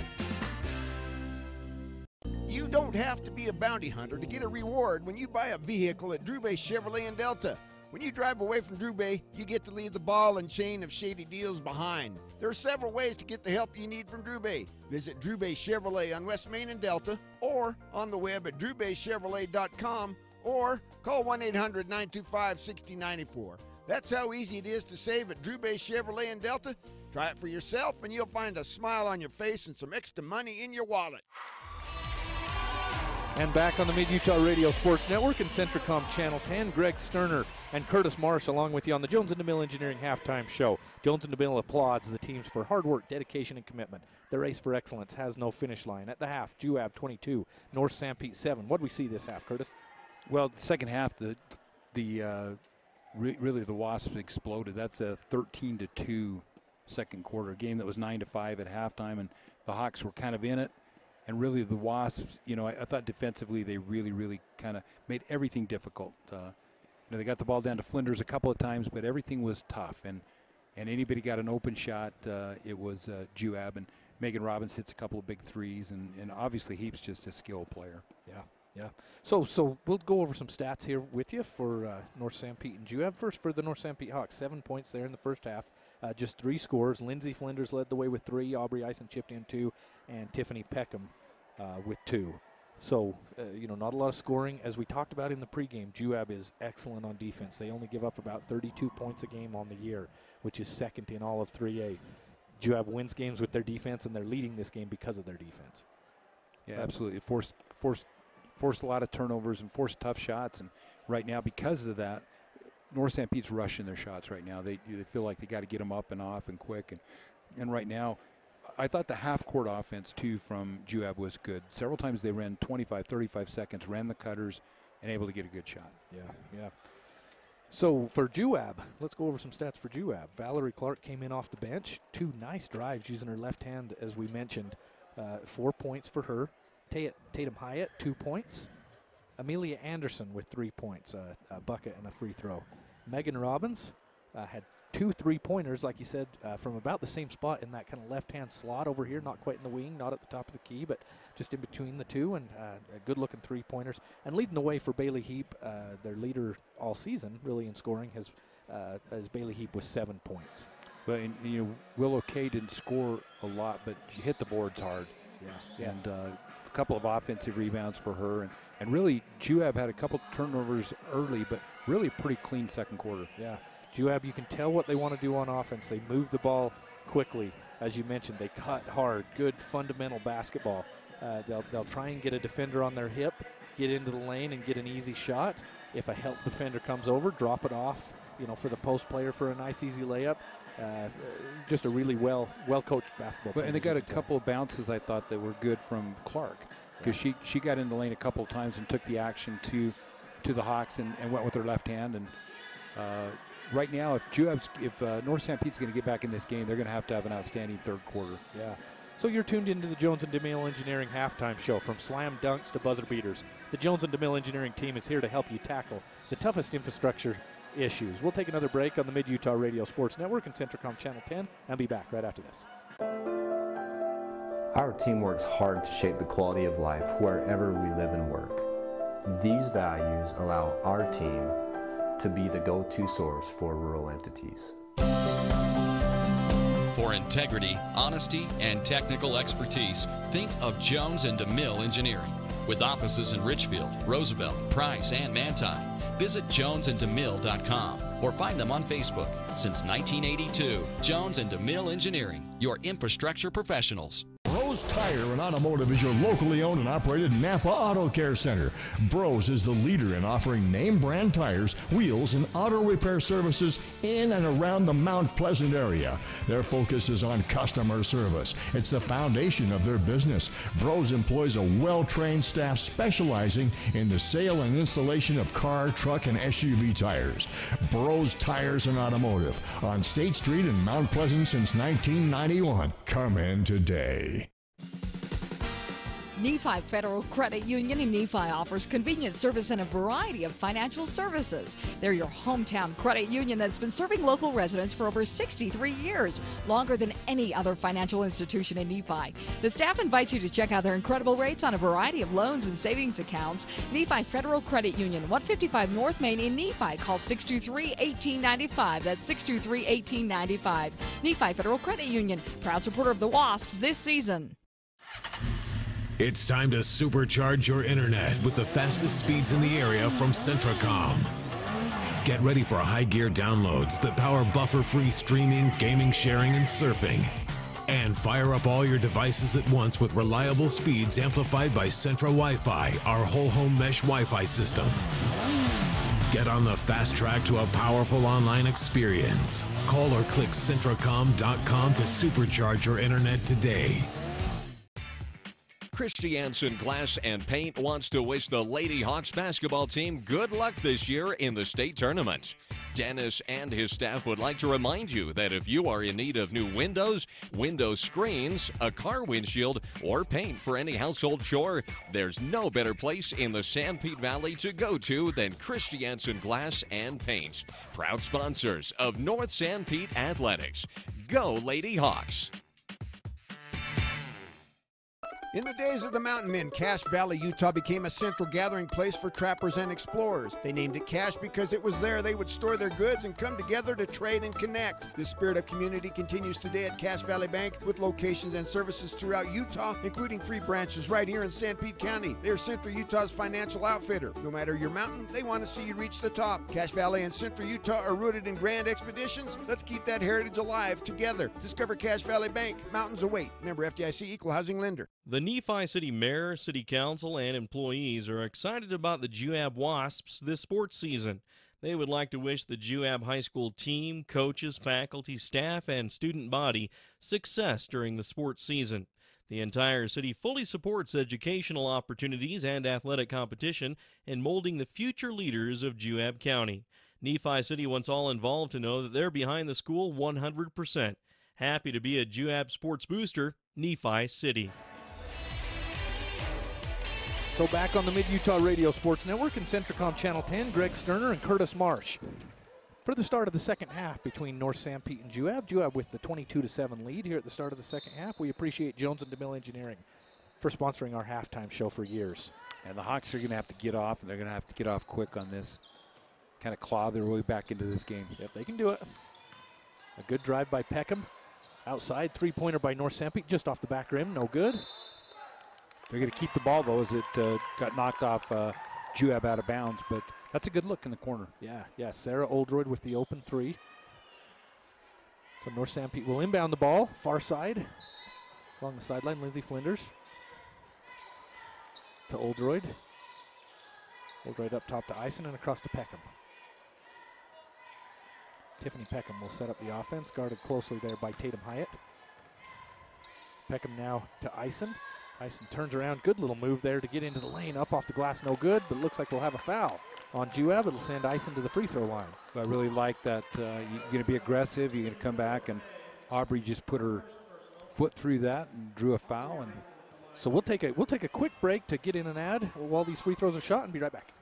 You don't have to be a bounty hunter to get a reward when you buy a vehicle at Drew Bay Chevrolet in Delta. When you drive away from Drew Bay, you get to leave the ball and chain of shady deals behind. There are several ways to get the help you need from Drew Bay. Visit Drew Bay Chevrolet on West Main and Delta, or on the web at drewbaychevrolet.com, or call 1-800-925-6094. That's how easy it is to save at Drew Bay Chevrolet in Delta. Try it for yourself and you'll find a smile on your face and some extra money in your wallet. And back on the Mid-Utah Radio Sports Network and Centricom Channel 10, Greg Sterner and Curtis Marsh along with you on the Jones & DeMille Engineering Halftime Show. Jones & DeMille applauds the teams for hard work, dedication, and commitment. The race for excellence has no finish line. At the half, Juab 22, North Sanpete 7. What did we see this half, Curtis? Well, the second half, really the Wasps exploded. That's a 13-2 second quarter, a game that was 9-5 at halftime, and the Hawks were kind of in it. And really the Wasps, I thought defensively they really kind of made everything difficult. They got the ball down to Flinders a couple of times, but everything was tough. And anybody got an open shot, it was Juab. And Megan Robbins hits a couple of big threes. And obviously Heap's just a skilled player. Yeah. So we'll go over some stats here with you for North Sanpete and Juab. First for the North Sanpete Hawks, 7 points there in the first half. Just 3 scores. Lindsay Flinders led the way with 3. Aubrey Eisen chipped in 2. And Tiffany Peckham with 2. So, not a lot of scoring. As we talked about in the pregame, Juab is excellent on defense. They only give up about 32 points a game on the year, which is second in all of 3A. Juab wins games with their defense, and they're leading this game because of their defense. Yeah, absolutely. Forced a lot of turnovers and forced tough shots. And right now, because of that, North Sanpete's rushing their shots right now. They feel like they got to get them up and off and quick. And right now, I thought the half-court offense, too, from Juab was good. Several times they ran 25, 35 seconds, ran the cutters, and able to get a good shot. Yeah. So for Juab, let's go over some stats for Juab. Valerie Clark came in off the bench. 2 nice drives using her left hand, as we mentioned. 4 points for her. Tatum Hyatt, 2 points. Amelia Anderson with 3 points, a bucket and a free throw. Megan Robbins had 2 3-pointers, like you said, from about the same spot in that kind of left-hand slot over here, not quite in the wing, not at the top of the key, but just in between the two, and good-looking 3-pointers. And leading the way for Bailey Heap, their leader all season, really in scoring, as Bailey Heap with 7 points. But Willow Kay didn't score a lot, but she hit the boards hard. Yeah. And a couple of offensive rebounds for her, and really Juab had a couple turnovers early, but really a pretty clean second quarter. Yeah. Juab, you can tell what they want to do on offense. They move the ball quickly. As you mentioned, they cut hard, good fundamental basketball. They'll try and get a defender on their hip, get into the lane and get an easy shot. If a help defender comes over, drop it off, for the post player for a nice easy layup. Just a really well-coached basketball team. And they got a couple of bounces, I thought, that were good from Clark, because she got in the lane a couple of times and took the action to the Hawks and went with her left hand. And right now, if North Sanpete's going to get back in this game, they're going to have an outstanding third quarter. Yeah. So you're tuned into the Jones & DeMille Engineering Halftime Show. From slam dunks to buzzer beaters, the Jones & DeMille Engineering team is here to help you tackle the toughest infrastructure issues. We'll take another break on the Mid-Utah Radio Sports Network and Centricom Channel 10 and be back right after this. Our team works hard to shape the quality of life wherever we live and work. These values allow our team to be the go-to source for rural entities. For integrity, honesty, and technical expertise, think of Jones and DeMille Engineering. With offices in Richfield, Roosevelt, Price, and Manti. Visit jonesanddemille.com or find them on Facebook. Since 1982, Jones and DeMille Engineering, your infrastructure professionals. Bros Tire and Automotive is your locally owned and operated Napa Auto Care Center. Bros is the leader in offering name brand tires, wheels, and auto repair services in and around the Mount Pleasant area. Their focus is on customer service. It's the foundation of their business. Bros employs a well-trained staff specializing in the sale and installation of car, truck, and SUV tires. Bros Tires and Automotive on State Street in Mount Pleasant since 1991. Come in today. Nephi Federal Credit Union in Nephi offers convenient service and a variety of financial services. They're your hometown credit union that's been serving local residents for over 63 years, longer than any other financial institution in Nephi. The staff invites you to check out their incredible rates on a variety of loans and savings accounts. Nephi Federal Credit Union, 155 North Main in Nephi. Call 623-1895. That's 623-1895. Nephi Federal Credit Union, proud supporter of the Wasps this season. It's time to supercharge your internet with the fastest speeds in the area from Centracom. Get ready for high-gear downloads that power buffer-free streaming, gaming, sharing, and surfing. And fire up all your devices at once with reliable speeds amplified by Centra Wi-Fi, our whole-home mesh Wi-Fi system. Get on the fast track to a powerful online experience. Call or click Centracom.com to supercharge your internet today. Christiansen Glass and Paint wants to wish the Lady Hawks basketball team good luck this year in the state tournament. Dennis and his staff would like to remind you that if you are in need of new windows, window screens, a car windshield, or paint for any household chore, there's no better place in the Sanpete Valley to go to than Christiansen Glass and Paint. Proud sponsors of North Sanpete Athletics. Go Lady Hawks! In the days of the mountain men, Cache Valley, Utah became a central gathering place for trappers and explorers. They named it Cache because it was there they would store their goods and come together to trade and connect. This spirit of community continues today at Cache Valley Bank with locations and services throughout Utah, including 3 branches right here in Sanpete County. They're Central Utah's financial outfitter. No matter your mountain, they want to see you reach the top. Cache Valley and Central Utah are rooted in grand expeditions. Let's keep that heritage alive together. Discover Cache Valley Bank. Mountains await. Member FDIC, Equal Housing Lender. The Nephi City Mayor, City Council, and employees are excited about the Juab Wasps this sports season. They would like to wish the Juab High School team, coaches, faculty, staff, and student body success during the sports season. The entire city fully supports educational opportunities and athletic competition in molding the future leaders of Juab County. Nephi City wants all involved to know that they're behind the school 100%. Happy to be a Juab sports booster, Nephi City. So back on the Mid-Utah Radio Sports Network and Centracom Channel 10, Greg Sterner and Curtis Marsh. For the start of the second half between North Sanpete and Juab. Juab with the 22-7 lead here at the start of the second half. We appreciate Jones and DeMille Engineering for sponsoring our halftime show for years. And the Hawks are going to have to get off, and they're going to have to get off quick on this. Kind of claw their way back into this game. Yep, they can do it. A good drive by Peckham. Outside, three-pointer by North Sanpete, just off the back rim, no good. They're going to keep the ball, though, as it got knocked off Juab out of bounds. But that's a good look in the corner. Yeah, Sarah Oldroyd with the open three. So North Sanpete will inbound the ball, far side. Along the sideline, Lindsay Flinders to Oldroyd. Oldroyd up top to Eisen and across to Peckham. Tiffany Peckham will set up the offense, guarded closely there by Tatum Hyatt. Peckham now to Eisen. Eisen turns around, good little move there to get into the lane, up off the glass, no good, but it looks like we'll have a foul on Juab. It'll send Eisen to the free throw line. I really like that. You're going to be aggressive, you're going to come back, and Aubrey just put her foot through that and drew a foul. And so we'll take a quick break to get in an ad while these free throws are shot and be right back.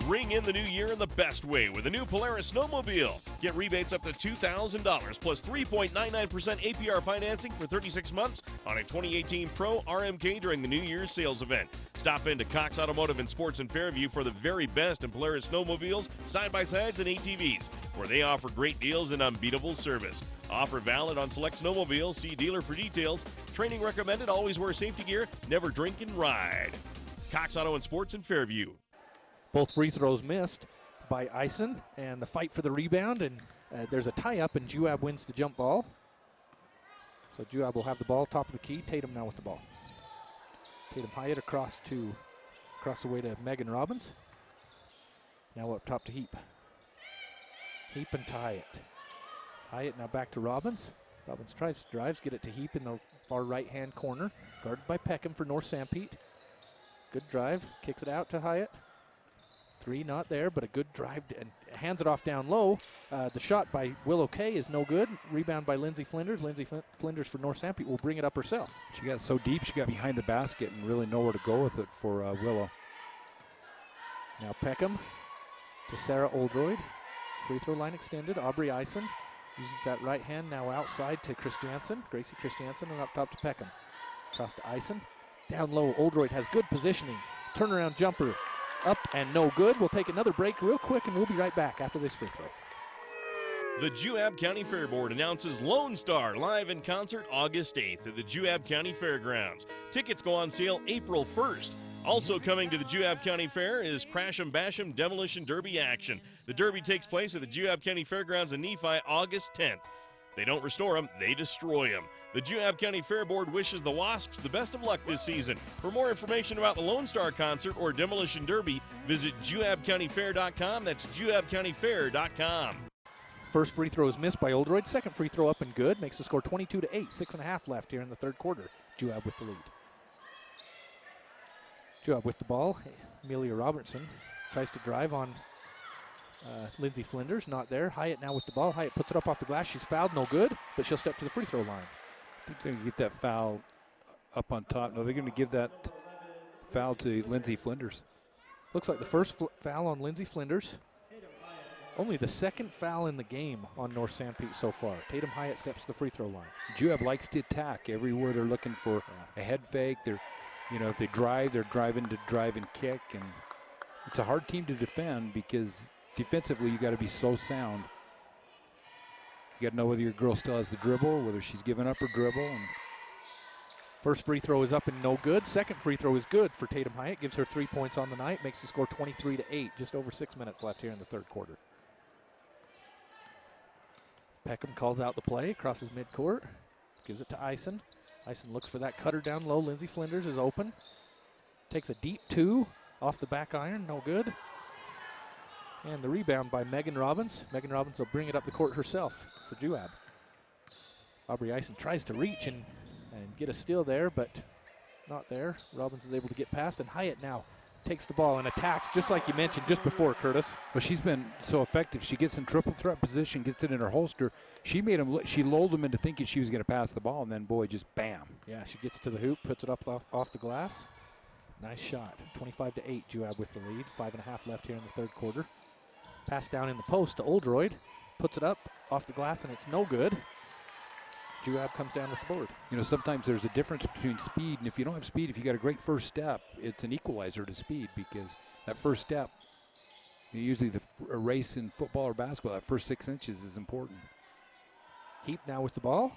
Ring in the new year in the best way with a new Polaris snowmobile. Get rebates up to $2,000 plus 3.99% APR financing for 36 months on a 2018 Pro RMK during the New Year's sales event. Stop into Cox Automotive and Sports in Fairview for the very best in Polaris snowmobiles, side-by-sides, and ATVs, where they offer great deals and unbeatable service. Offer valid on select snowmobiles. See dealer for details. Training recommended. Always wear safety gear. Never drink and ride. Cox Auto and Sports in Fairview. Both free throws missed by Eisen, and the fight for the rebound, and there's a tie-up, and Juab wins the jump ball. So Juab will have the ball, top of the key. Tatum now with the ball. Tatum Hyatt across the way to Megan Robbins. Now up top to Heap. Heap and Hyatt. Hyatt now back to Robbins. Robbins tries to drive, get it to Heap in the far right-hand corner. Guarded by Peckham for North Sanpete. Good drive, kicks it out to Hyatt. Three not there, but a good drive and hands it off down low. The shot by Willow Kay is no good. Rebound by Lindsay Flinders. Lindsay Flinders for North Sanpete will bring it up herself. She got so deep, she got behind the basket and really nowhere to go with it for Willow. Now Peckham to Sarah Oldroyd. Free throw line extended. Aubrey Eisen uses that right hand now outside to Christiansen. Gracie Christiansen, and up top to Peckham. Across to Eisen. Down low, Oldroyd has good positioning. Turnaround jumper. Up and no good. We'll take another break real quick, and we'll be right back after this free throw. The Juab County Fair Board announces Lone Star live in concert August 8th at the Juab County Fairgrounds. Tickets go on sale April 1st. Also coming to the Juab County Fair is Crash 'em Bash 'em Demolition Derby action. The Derby takes place at the Juab County Fairgrounds in Nephi August 10th. They don't restore them, they destroy them. The Juab County Fair Board wishes the Wasps the best of luck this season. For more information about the Lone Star Concert or Demolition Derby, visit juabcountyfair.com. That's juabcountyfair.com. First free throw is missed by Oldroyd. Second free throw up and good. Makes the score 22-8. 6.5 left here in the third quarter. Juab with the lead. Juab with the ball. Amelia Robertson tries to drive on Lindsay Flinders. Not there. Hyatt now with the ball. Hyatt puts it up off the glass. She's fouled. No good. But she'll step to the free throw line. I think they're going to get that foul up on top. No, they're going to give that foul to Lindsay Flinders. Looks like the first foul on Lindsay Flinders. Only the second foul in the game on North Sanpete so far. Tatum Hyatt steps to the free throw line. Juab likes to attack everywhere. They're looking for a head fake. They're, if they drive, they're driving to drive and kick. And it's a hard team to defend because defensively you got to be so sound. You got to know whether your girl still has the dribble, whether she's given up her dribble. And first free throw is up and no good. Second free throw is good for Tatum Hyatt. Gives her 3 points on the night. Makes the score 23-8. Just over 6 minutes left here in the third quarter. Peckham calls out the play, crosses midcourt, gives it to Eisen. Eisen looks for that cutter down low. Lindsay Flinders is open. Takes a deep two off the back iron, no good. And the rebound by Megan Robbins. Megan Robbins will bring it up the court herself for Juab. Aubrey Eisen tries to reach and get a steal there, but not there. Robbins is able to get past, and Hyatt now takes the ball and attacks, just like you mentioned just before, Curtis. Well, she's been so effective. She gets in triple threat position, gets it in her holster. She lulled him into thinking she was going to pass the ball, and then, boy, just bam. Yeah, she gets to the hoop, puts it up off the glass. Nice shot. 25-8, Juab with the lead. 5.5 left here in the third quarter. Pass down in the post to Oldroyd. Puts it up off the glass, and it's no good. Juab comes down with the board. Sometimes there's a difference between speed, and if you don't have speed, if you got a great first step, it's an equalizer to speed because that first step, usually a race in football or basketball, that first 6 inches is important. Heap now with the ball.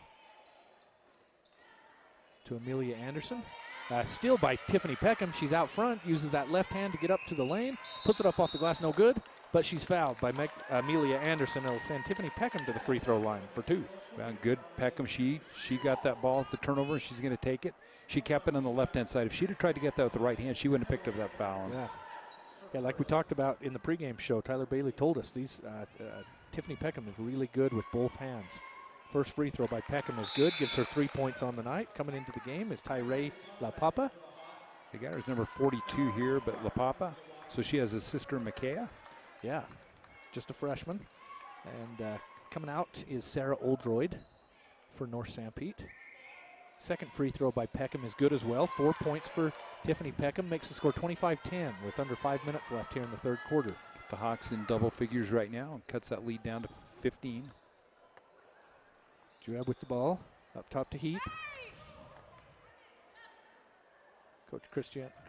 To Amelia Anderson. Steal by Tiffany Peckham. She's out front, uses that left hand to get up to the lane, puts it up off the glass, no good, but she's fouled by Amelia Anderson. It'll send Tiffany Peckham to the free throw line for 2. Well, good Peckham. She got that ball at the turnover. She's going to take it. She kept it on the left-hand side. If she'd have tried to get that with the right hand, she wouldn't have picked up that foul. Yeah, like we talked about in the pregame show, Tyler Bailey told us Tiffany Peckham is really good with both hands. First free throw by Peckham is good, gives her 3 points on the night. Coming into the game is Tyree La Papa. They got her number 42 here, but La Papa, so she has a sister, Makaya. Yeah, just a freshman. And coming out is Sarah Oldroyd for North Sanpete. Second free throw by Peckham is good as well. 4 points for Tiffany Peckham. Makes the score 25-10 with under 5 minutes left here in the third quarter. The Hawks in double figures right now and cuts that lead down to 15. Juab with the ball. Up top to Heap. Coach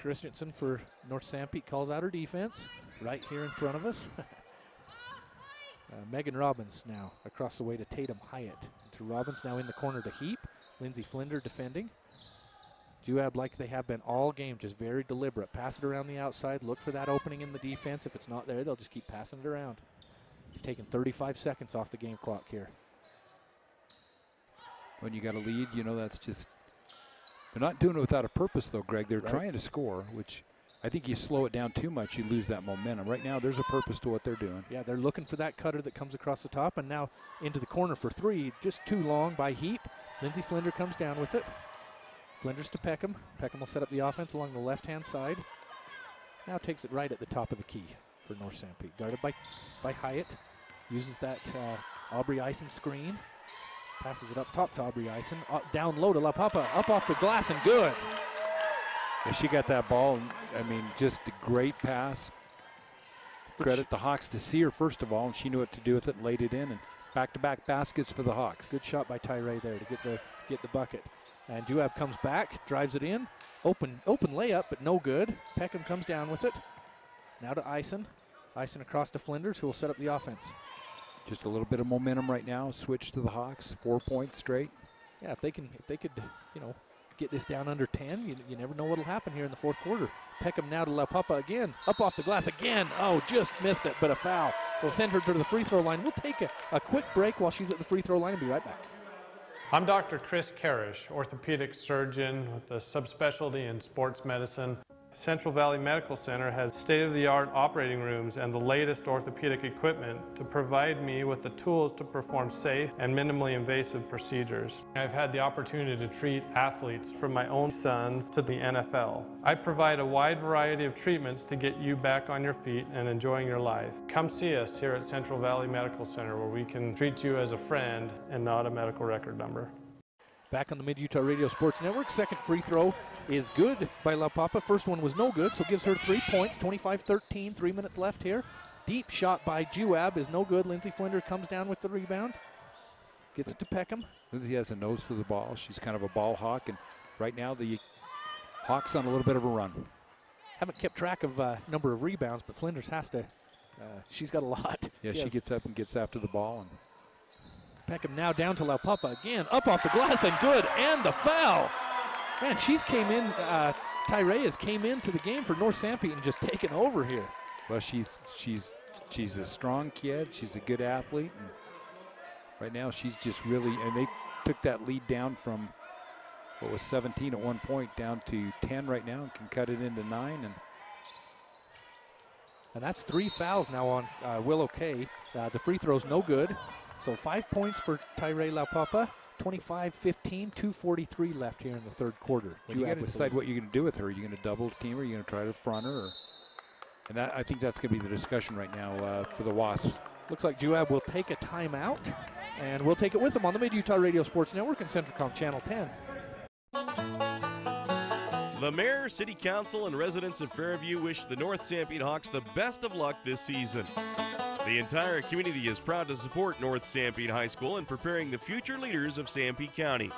Christensen for North Sanpete calls out her defense right here in front of us. Megan Robbins now across the way to Tatum Hyatt. to Robbins, now in the corner to Heap. Lindsey Flinder defending. Juab, like they have been all game, just very deliberate. Pass it around the outside, look for that opening in the defense. If it's not there, they'll just keep passing it around. They've taken 35 seconds off the game clock here. When you got a lead, you know, that's just, they're not doing it without a purpose though, Greg. They're trying to score, which I think you slow it down too much, you lose that momentum. Right now, there's a purpose to what they're doing. Yeah, they're looking for that cutter that comes across the top, and now into the corner for three. Just too long by Heap. Lindsey Flinder comes down with it. Flinders to Peckham. Peckham will set up the offense along the left-hand side. Now takes it right at the top of the key for North Sanpete. Guarded by Hyatt. Uses that Aubrey Eisen screen. Passes it up top to Aubrey Eisen. Down low to La Papa. Up off the glass and good. Yeah, she got that ball. I mean, just a great pass. Credit the Hawks to see her, first of all, and she knew what to do with it and laid it in. And back-to-back baskets for the Hawks. Good shot by Tyree there to get the bucket. And Juab comes back, drives it in. Open layup, but no good. Peckham comes down with it. Now to Eisen. Eisen across to Flinders, who will set up the offense. Just a little bit of momentum right now. Switch to the Hawks. 4 points straight. Yeah, if they could, you know, get this down under 10, you never know what'll happen here in the fourth quarter. Peckham now to La Papa again. Up off the glass again. Oh, just missed it, but a foul. They'll send her to the free throw line. We'll take a quick break while she's at the free throw line and be right back. I'm Dr. Chris Karish, orthopedic surgeon with a subspecialty in sports medicine. Central Valley Medical Center has state-of-the-art operating rooms and the latest orthopedic equipment to provide me with the tools to perform safe and minimally invasive procedures. I've had the opportunity to treat athletes from my own sons to the NFL. I provide a wide variety of treatments to get you back on your feet and enjoying your life. Come see us here at Central Valley Medical Center, where we can treat you as a friend and not a medical record number. Back on the Mid-Utah Radio Sports Network. Second free throw is good by La Papa. First one was no good, so gives her 3 points. 25-13, 3 minutes left here. Deep shot by Juab is no good. Lindsey Flinder comes down with the rebound. Gets it to Peckham. Lindsey has a nose for the ball. She's kind of a ball hawk, and right now the Hawks on a little bit of a run. Haven't kept track of number of rebounds, but Flinders has to. She's got a lot. Yeah, she gets up and gets after the ball. And Peckham now down to La Papa again. Up off the glass and good. And the foul. Man, she's came in. Tyree has came into the game for North Sanpete and just taken over here. Well, she's a strong kid. She's a good athlete. And right now she's just really, and they took that lead down from what was 17 at one point down to 10 right now and can cut it into 9. And that's 3 fouls now on Willow Kay. The free throw's no good. So 5 points for Tyree La Papa. 25-15, 2:43 left here in the third quarter. Well, you got to decide what you're going to do with her. Are you going to double team her? Are you going to try to front her? And that, I think that's going to be the discussion right now for the Wasps. Looks like Juab will take a timeout, and we'll take it with them on the Mid-Utah Radio Sports Network and Centricom Channel 10. The Mayor, City Council, and residents of Fairview wish the North Sanpete Hawks the best of luck this season. The entire community is proud to support North Sanpete High School in preparing the future leaders of Sanpete County.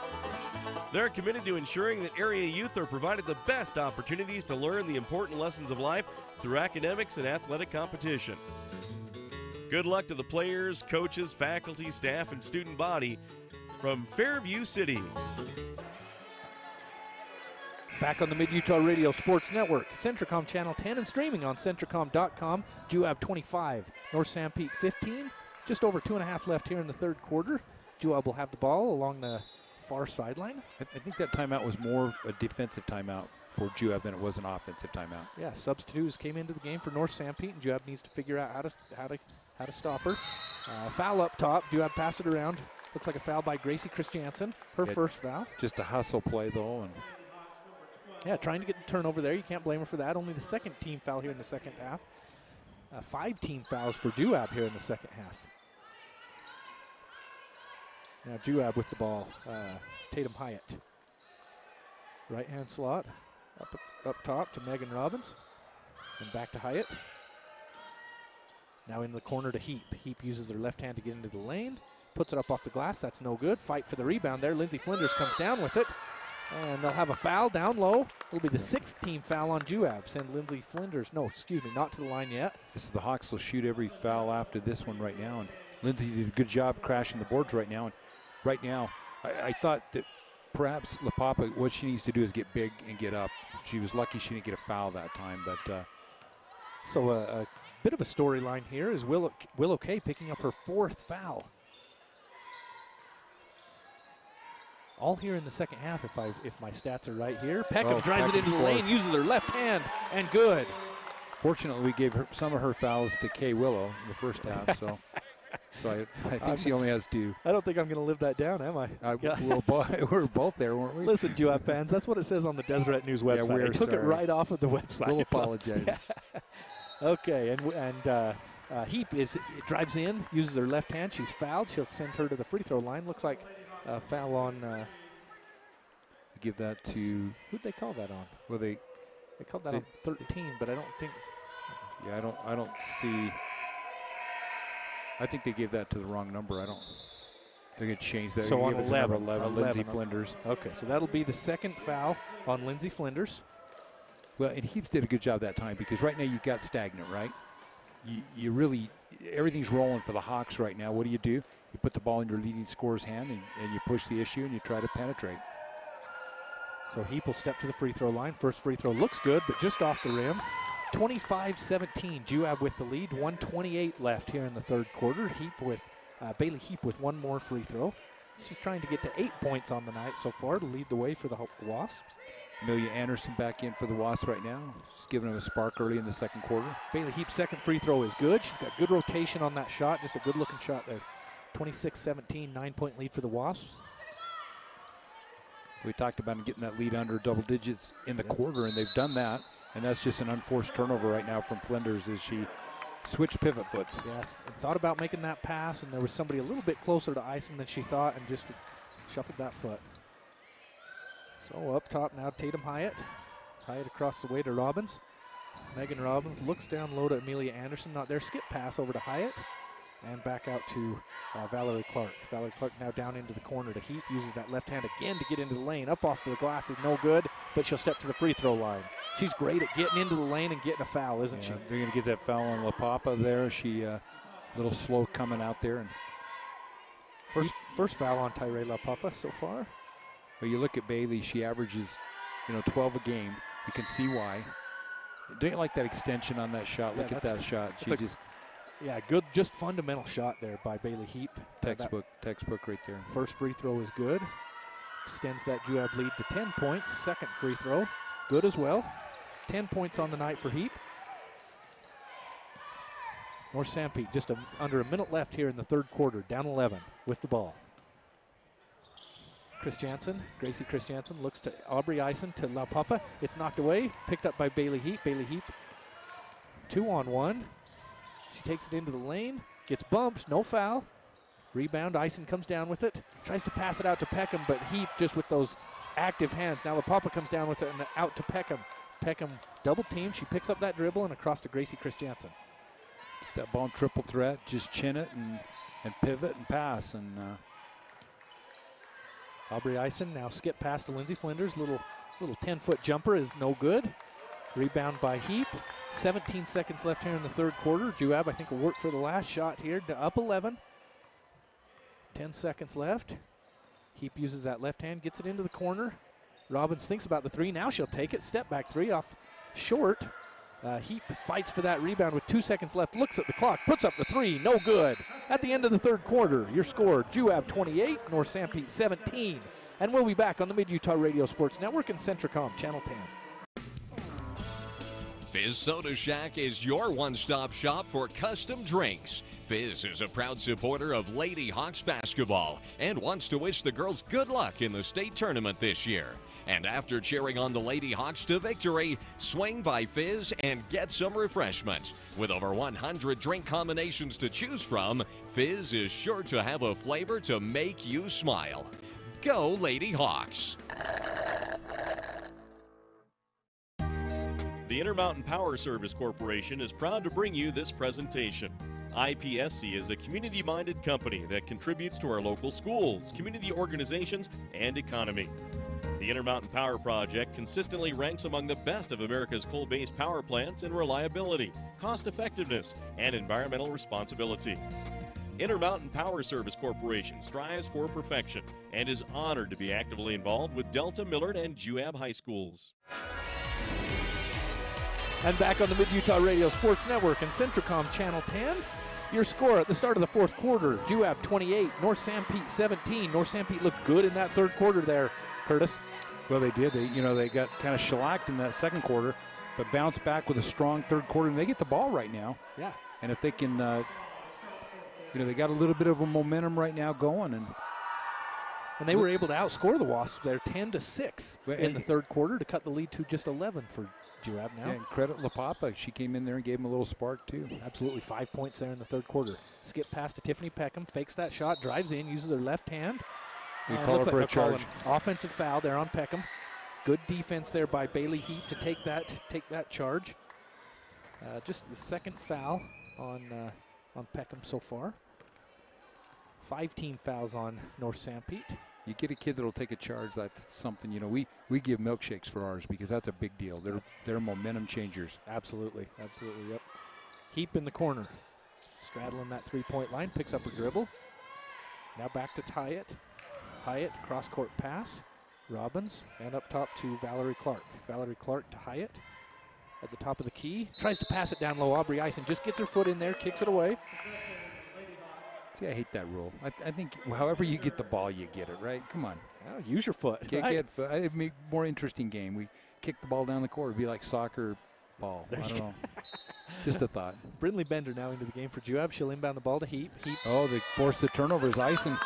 They're committed to ensuring that area youth are provided the best opportunities to learn the important lessons of life through academics and athletic competition. Good luck to the players, coaches, faculty, staff, and student body from Fairview City. Back on the Mid-Utah Radio Sports Network, Centricom Channel 10 and streaming on Centricom.com. Juab 25, North Sanpete 15. Just over 2.5 left here in the third quarter. Juab will have the ball along the far sideline. I think that timeout was more a defensive timeout for Juab than it was an offensive timeout. Yeah, substitutes came into the game for North Sanpete, and Juab needs to figure out how to stop her. Foul up top. Juab passed it around. Looks like a foul by Gracie Christiansen. Her first foul. Just a hustle play though, and yeah, trying to get the turnover there. You can't blame her for that. Only the second team foul here in the second half. 5 team fouls for Juab here in the second half. Now Juab with the ball. Tatum Hyatt. Right-hand slot. Up top to Megan Robbins. And back to Hyatt. Now in the corner to Heap. Heap uses her left hand to get into the lane. Puts it up off the glass. That's no good. Fight for the rebound there. Lindsey Flinders comes down with it. And they'll have a foul down low. It'll be the 6th team foul on Juab. Send Lindsey Flinders, not to the line yet. So the Hawks will shoot every foul after this one right now. And Lindsey did a good job crashing the boards right now. And right now, I thought that perhaps La Papa, what she needs to do is get big and get up. She was lucky she didn't get a foul that time. But so a bit of a storyline here is Willow Kay picking up her 4th foul. All here in the second half, if my stats are right here. Peckham drives it into the lane, uses her left hand, and good. Fortunately, we gave her some of her fouls to Kay Willow in the first half, so I think she only has 2. I don't think I'm going to live that down, am I? We're both there, weren't we? Listen, Juab fans, that's what it says on the Deseret News website. Yeah, I took it right off of the website. We'll apologize. Okay, and Heap drives in, uses her left hand. She's fouled. She'll send her to the free throw line. Looks like a foul on. Give that to. Who'd they call that on? Well, they called that on 13, but I don't think. Yeah, I don't see. I think they gave that to the wrong number. They're going to change that. So on 11, Lindsay Flinders. Okay, so that'll be the 2nd foul on Lindsay Flinders. Well, and Heaps did a good job that time because right now you got stagnant, right? You really, everything's rolling for the Hawks right now. What do? You put the ball in your leading scorer's hand and you push the issue and you try to penetrate. So Heap will step to the free throw line. First free throw looks good, but just off the rim. 25-17, Juab with the lead. 1:28 left here in the 3rd quarter. Bailey Heap with 1 more free throw. She's trying to get to 8 points on the night so far to lead the way for the Wasps. Amelia Anderson back in for the Wasps right now. She's giving them a spark early in the 2nd quarter. Bailey Heap's 2nd free throw is good. She's got good rotation on that shot. Just a good-looking shot there. 26-17, 9-point lead for the Wasps. We talked about getting that lead under double digits in the quarter, and they've done that. And that's just an unforced turnover right now from Flinders as she switched pivot foots. Yes, and thought about making that pass, and there was somebody a little bit closer to icing than she thought and just shuffled that foot. So up top now, Tatum Hyatt. Hyatt across the way to Robbins. Megan Robbins looks down low to Amelia Anderson. Not there. Skip pass over to Hyatt. And back out to Valerie Clark. Valerie Clark now down into the corner to Heap. Uses that left hand again to get into the lane. Up off to the glass is no good, but she'll step to the free throw line. She's great at getting into the lane and getting a foul, isn't she? They're going to get that foul on La Papa there. She a little slow coming out there. And first foul on Tyree La Papa so far. Well, you look at Bailey. She averages, 12 a game. You can see why. Don't you like that extension on that shot? Look at that shot. She just. Yeah, good, just fundamental shot there by Bailey Heap. Textbook right there. First free throw is good. Extends that Juab lead to 10 points. 2nd free throw, good as well. 10 points on the night for Heap. North Sanpete just under a minute left here in the 3rd quarter, down 11 with the ball. Gracie Christiansen looks to Aubrey Eisen to La Papa. It's knocked away, picked up by Bailey Heap. Bailey Heap, 2-on-1. She takes it into the lane, gets bumped, no foul. Rebound, Eisen comes down with it. Tries to pass it out to Peckham, but Heap just with those active hands. Now La Papa comes down with it and out to Peckham. Peckham double team. She picks up that dribble and across to Gracie Christiansen. That ball in triple threat, just chin it and pivot and pass. And Aubrey Eisen now skip pass to Lindsay Flinders. Little 10-foot jumper is no good. Rebound by Heap. 17 seconds left here in the 3rd quarter. Juab, I think, will work for the last shot here to up 11. 10 seconds left. Heap uses that left hand, gets it into the corner. Robbins thinks about the 3. Now she'll take it. Step back 3 off short. Heap fights for that rebound with 2 seconds left. Looks at the clock, puts up the 3. No good. At the end of the 3rd quarter, your score, Juab 28, North Sanpete 17. And we'll be back on the Mid-Utah Radio Sports Network and Centricom, Channel 10. Fizz Soda Shack is your one-stop shop for custom drinks. Fizz is a proud supporter of Lady Hawks basketball and wants to wish the girls good luck in the state tournament this year. And after cheering on the Lady Hawks to victory, swing by Fizz and get some refreshments. With over 100 drink combinations to choose from, Fizz is sure to have a flavor to make you smile. Go Lady Hawks! The Intermountain Power Service Corporation is proud to bring you this presentation. IPSC is a community-minded company that contributes to our local schools, community organizations, and economy. The Intermountain Power Project consistently ranks among the best of America's coal-based power plants in reliability, cost-effectiveness, and environmental responsibility. Intermountain Power Service Corporation strives for perfection and is honored to be actively involved with Delta, Millard, and Juab high schools. And back on the Mid-Utah Radio Sports Network and Centricom Channel 10. Your score at the start of the fourth quarter, Juab 28, North Sanpete 17. North Sanpete looked good in that third quarter there, Curtis. Well, they did. They got kind of shellacked in that second quarter, but bounced back with a strong third quarter, and they get the ball right now. Yeah. And if they can, they got a little bit of a momentum right now going. And they were able to outscore the Wasps there 10-6 in the third quarter to cut the lead to just 11 for Juab now. Yeah, and credit LaPapa. She came in there and gave him a little spark, too. Absolutely. 5 points there in the third quarter. Skip pass to Tiffany Peckham, fakes that shot, drives in, uses her left hand. We call her for a charge. Offensive foul there on Peckham. Good defense there by Bailey Heap to take that charge. Just the second foul on Peckham so far. 5 team fouls on North Sanpete. You get a kid that'll take a charge, that's something, we give milkshakes for ours because that's a big deal. They're momentum changers. Absolutely, yep. Heap in the corner. Straddling that three-point line, picks up a dribble. Now back to Hyatt. Hyatt, cross-court pass. Robbins, and up top to Valerie Clark. Valerie Clark to Hyatt at the top of the key. Tries to pass it down low. Aubrey Eisen just gets her foot in there, kicks it away. See, I hate that rule. I think however you get the ball, you get it, right? Come on. Oh, use your foot. Get foot. It'd make a more interesting game. We kick the ball down the court. It'd be like soccer ball. I don't know. Just a thought. Brindley Bender now into the game for Juab. She'll inbound the ball to Heap. Oh, they forced the turnovers. Eisen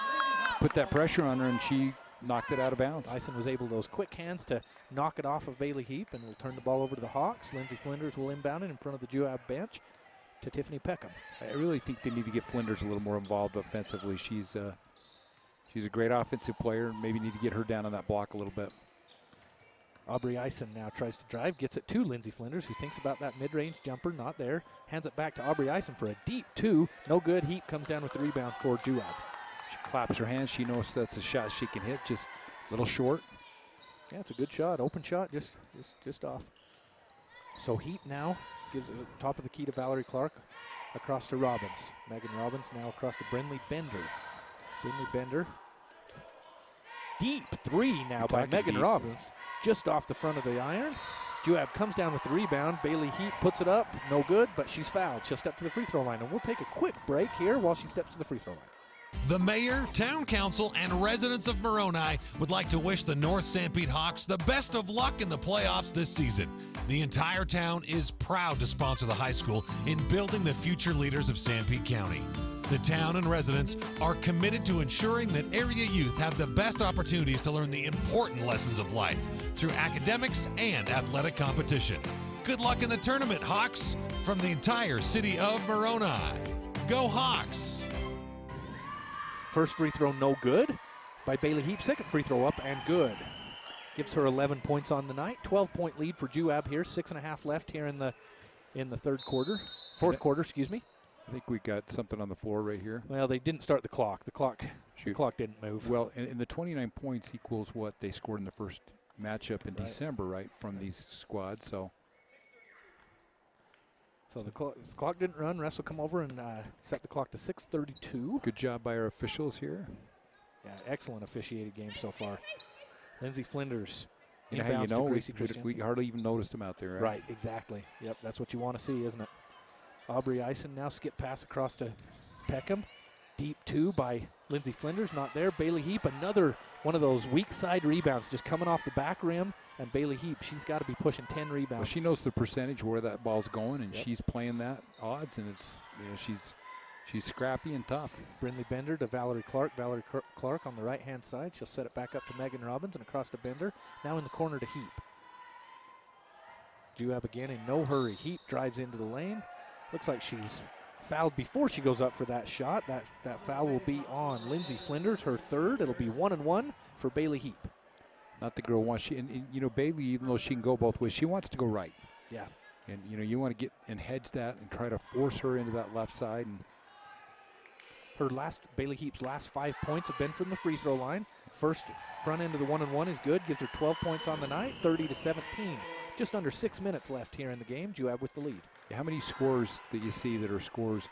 put that pressure on her, and she knocked it out of bounds. Eisen was able, those quick hands, to knock it off of Bailey Heap, and will turn the ball over to the Hawks. Lindsey Flinders will inbound it in front of the Juab bench to Tiffany Peckham. I really think they need to get Flinders a little more involved offensively. She's a great offensive player. Maybe need to get her down on that block a little bit. Aubrey Eisen now tries to drive, gets it to Lindsey Flinders, who thinks about that mid-range jumper, not there. Hands it back to Aubrey Eisen for a deep two. No good. Heap comes down with the rebound for Juab. She claps her hands. She knows that's a shot she can hit, just a little short. Yeah, it's a good shot. Open shot, just off. So Heap now gives it at the top of the key to Valerie Clark, across to Robbins. Megan Robbins now across to Brindley Bender. Brindley Bender. Deep three now by Megan Robbins, just off the front of the iron. Juab comes down with the rebound. Bailey Heap puts it up, no good, but she's fouled. She'll step to the free throw line, and we'll take a quick break here while she steps to the free throw line. The mayor, town council, and residents of Moroni would like to wish the North Sanpete Hawks the best of luck in the playoffs this season. The entire town is proud to sponsor the high school in building the future leaders of Sanpete County. The town and residents are committed to ensuring that area youth have the best opportunities to learn the important lessons of life through academics and athletic competition. Good luck in the tournament, Hawks, from the entire city of Moroni. Go Hawks! First free throw no good by Bailey Heap. Second free throw up and good. Gives her 11 points on the night. 12-point lead for Juab here. 6.5 left here in the fourth quarter, excuse me. I think we got something on the floor right here. Well, they didn't start the clock. The clock didn't move. Well, and the 29 points equals what they scored in the first matchup in December, right, from these squads. So the clock didn't run. Refs will come over and set the clock to 6:32. Good job by our officials here. Yeah, excellent officiated game so far. Lindsey Flinders. We hardly even noticed him out there. Right, exactly. Yep, that's what you want to see, isn't it? Aubrey Eisen now skip pass across to Peckham. Deep two by Lindsey Flinders, not there. Bailey Heap, another one of those weak side rebounds, just coming off the back rim. And Bailey Heap, she's got to be pushing 10 rebounds. Well, she knows the percentage where that ball's going, and she's playing that odds, and it's she's scrappy and tough. Brindley Bender to Valerie Clark. Valerie Clark on the right-hand side. She'll set it back up to Megan Robbins and across to Bender. Now in the corner to Heap. Juab again in no hurry. Heap drives into the lane. Looks like she's fouled before she goes up for that shot. That foul will be on Lindsey Flinders, her third. It'll be 1-1 for Bailey Heap. Not the girl wants Bailey, even though she can go both ways, she wants to go right. Yeah. And you want to get and hedge that and try to force her into that left side. And Bailey Heap's last 5 points have been from the free throw line. First front end of the 1-1 is good. Gives her 12 points on the night, 30-17. Just under 6 minutes left here in the game. Juab with the lead. How many scores that you see that are scores,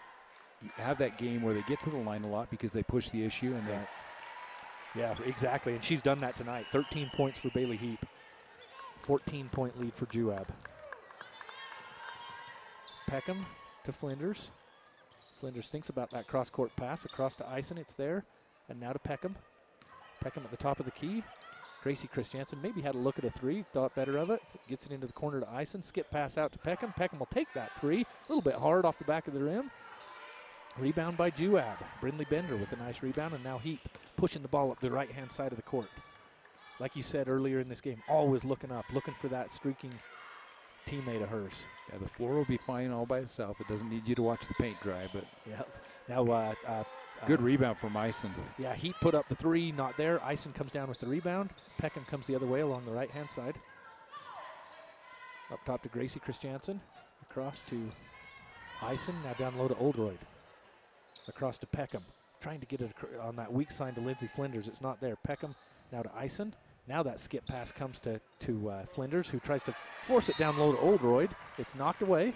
have that game where they get to the line a lot because they push the issue and Yeah, exactly, and she's done that tonight. 13 points for Bailey Heap. 14-point lead for Juab. Peckham to Flinders. Flinders thinks about that cross-court pass across to Eisen. It's there, and now to Peckham. Peckham at the top of the key. Gracie Christiansen maybe had a look at a three, thought better of it. Gets it into the corner to Eisen. Skip pass out to Peckham. Peckham will take that three. A little bit hard off the back of the rim. Rebound by Juab. Brindley Bender with a nice rebound, and now Heap pushing the ball up the right-hand side of the court. Like you said earlier in this game, always looking up, looking for that streaking teammate of hers. Yeah, the floor will be fine all by itself. It doesn't need you to watch the paint dry, but yeah. Now, good rebound from Eisen. Yeah, Heap put up the three, not there. Eisen comes down with the rebound. Peckham comes the other way along the right-hand side. Up top to Gracie Christiansen. Across to Eisen, now down low to Oldroyd. Across to Peckham. Trying to get it on that weak side to Lindsay Flinders. It's not there. Peckham now to Eisen. Now that skip pass comes to Flinders, who tries to force it down low to Oldroyd. It's knocked away.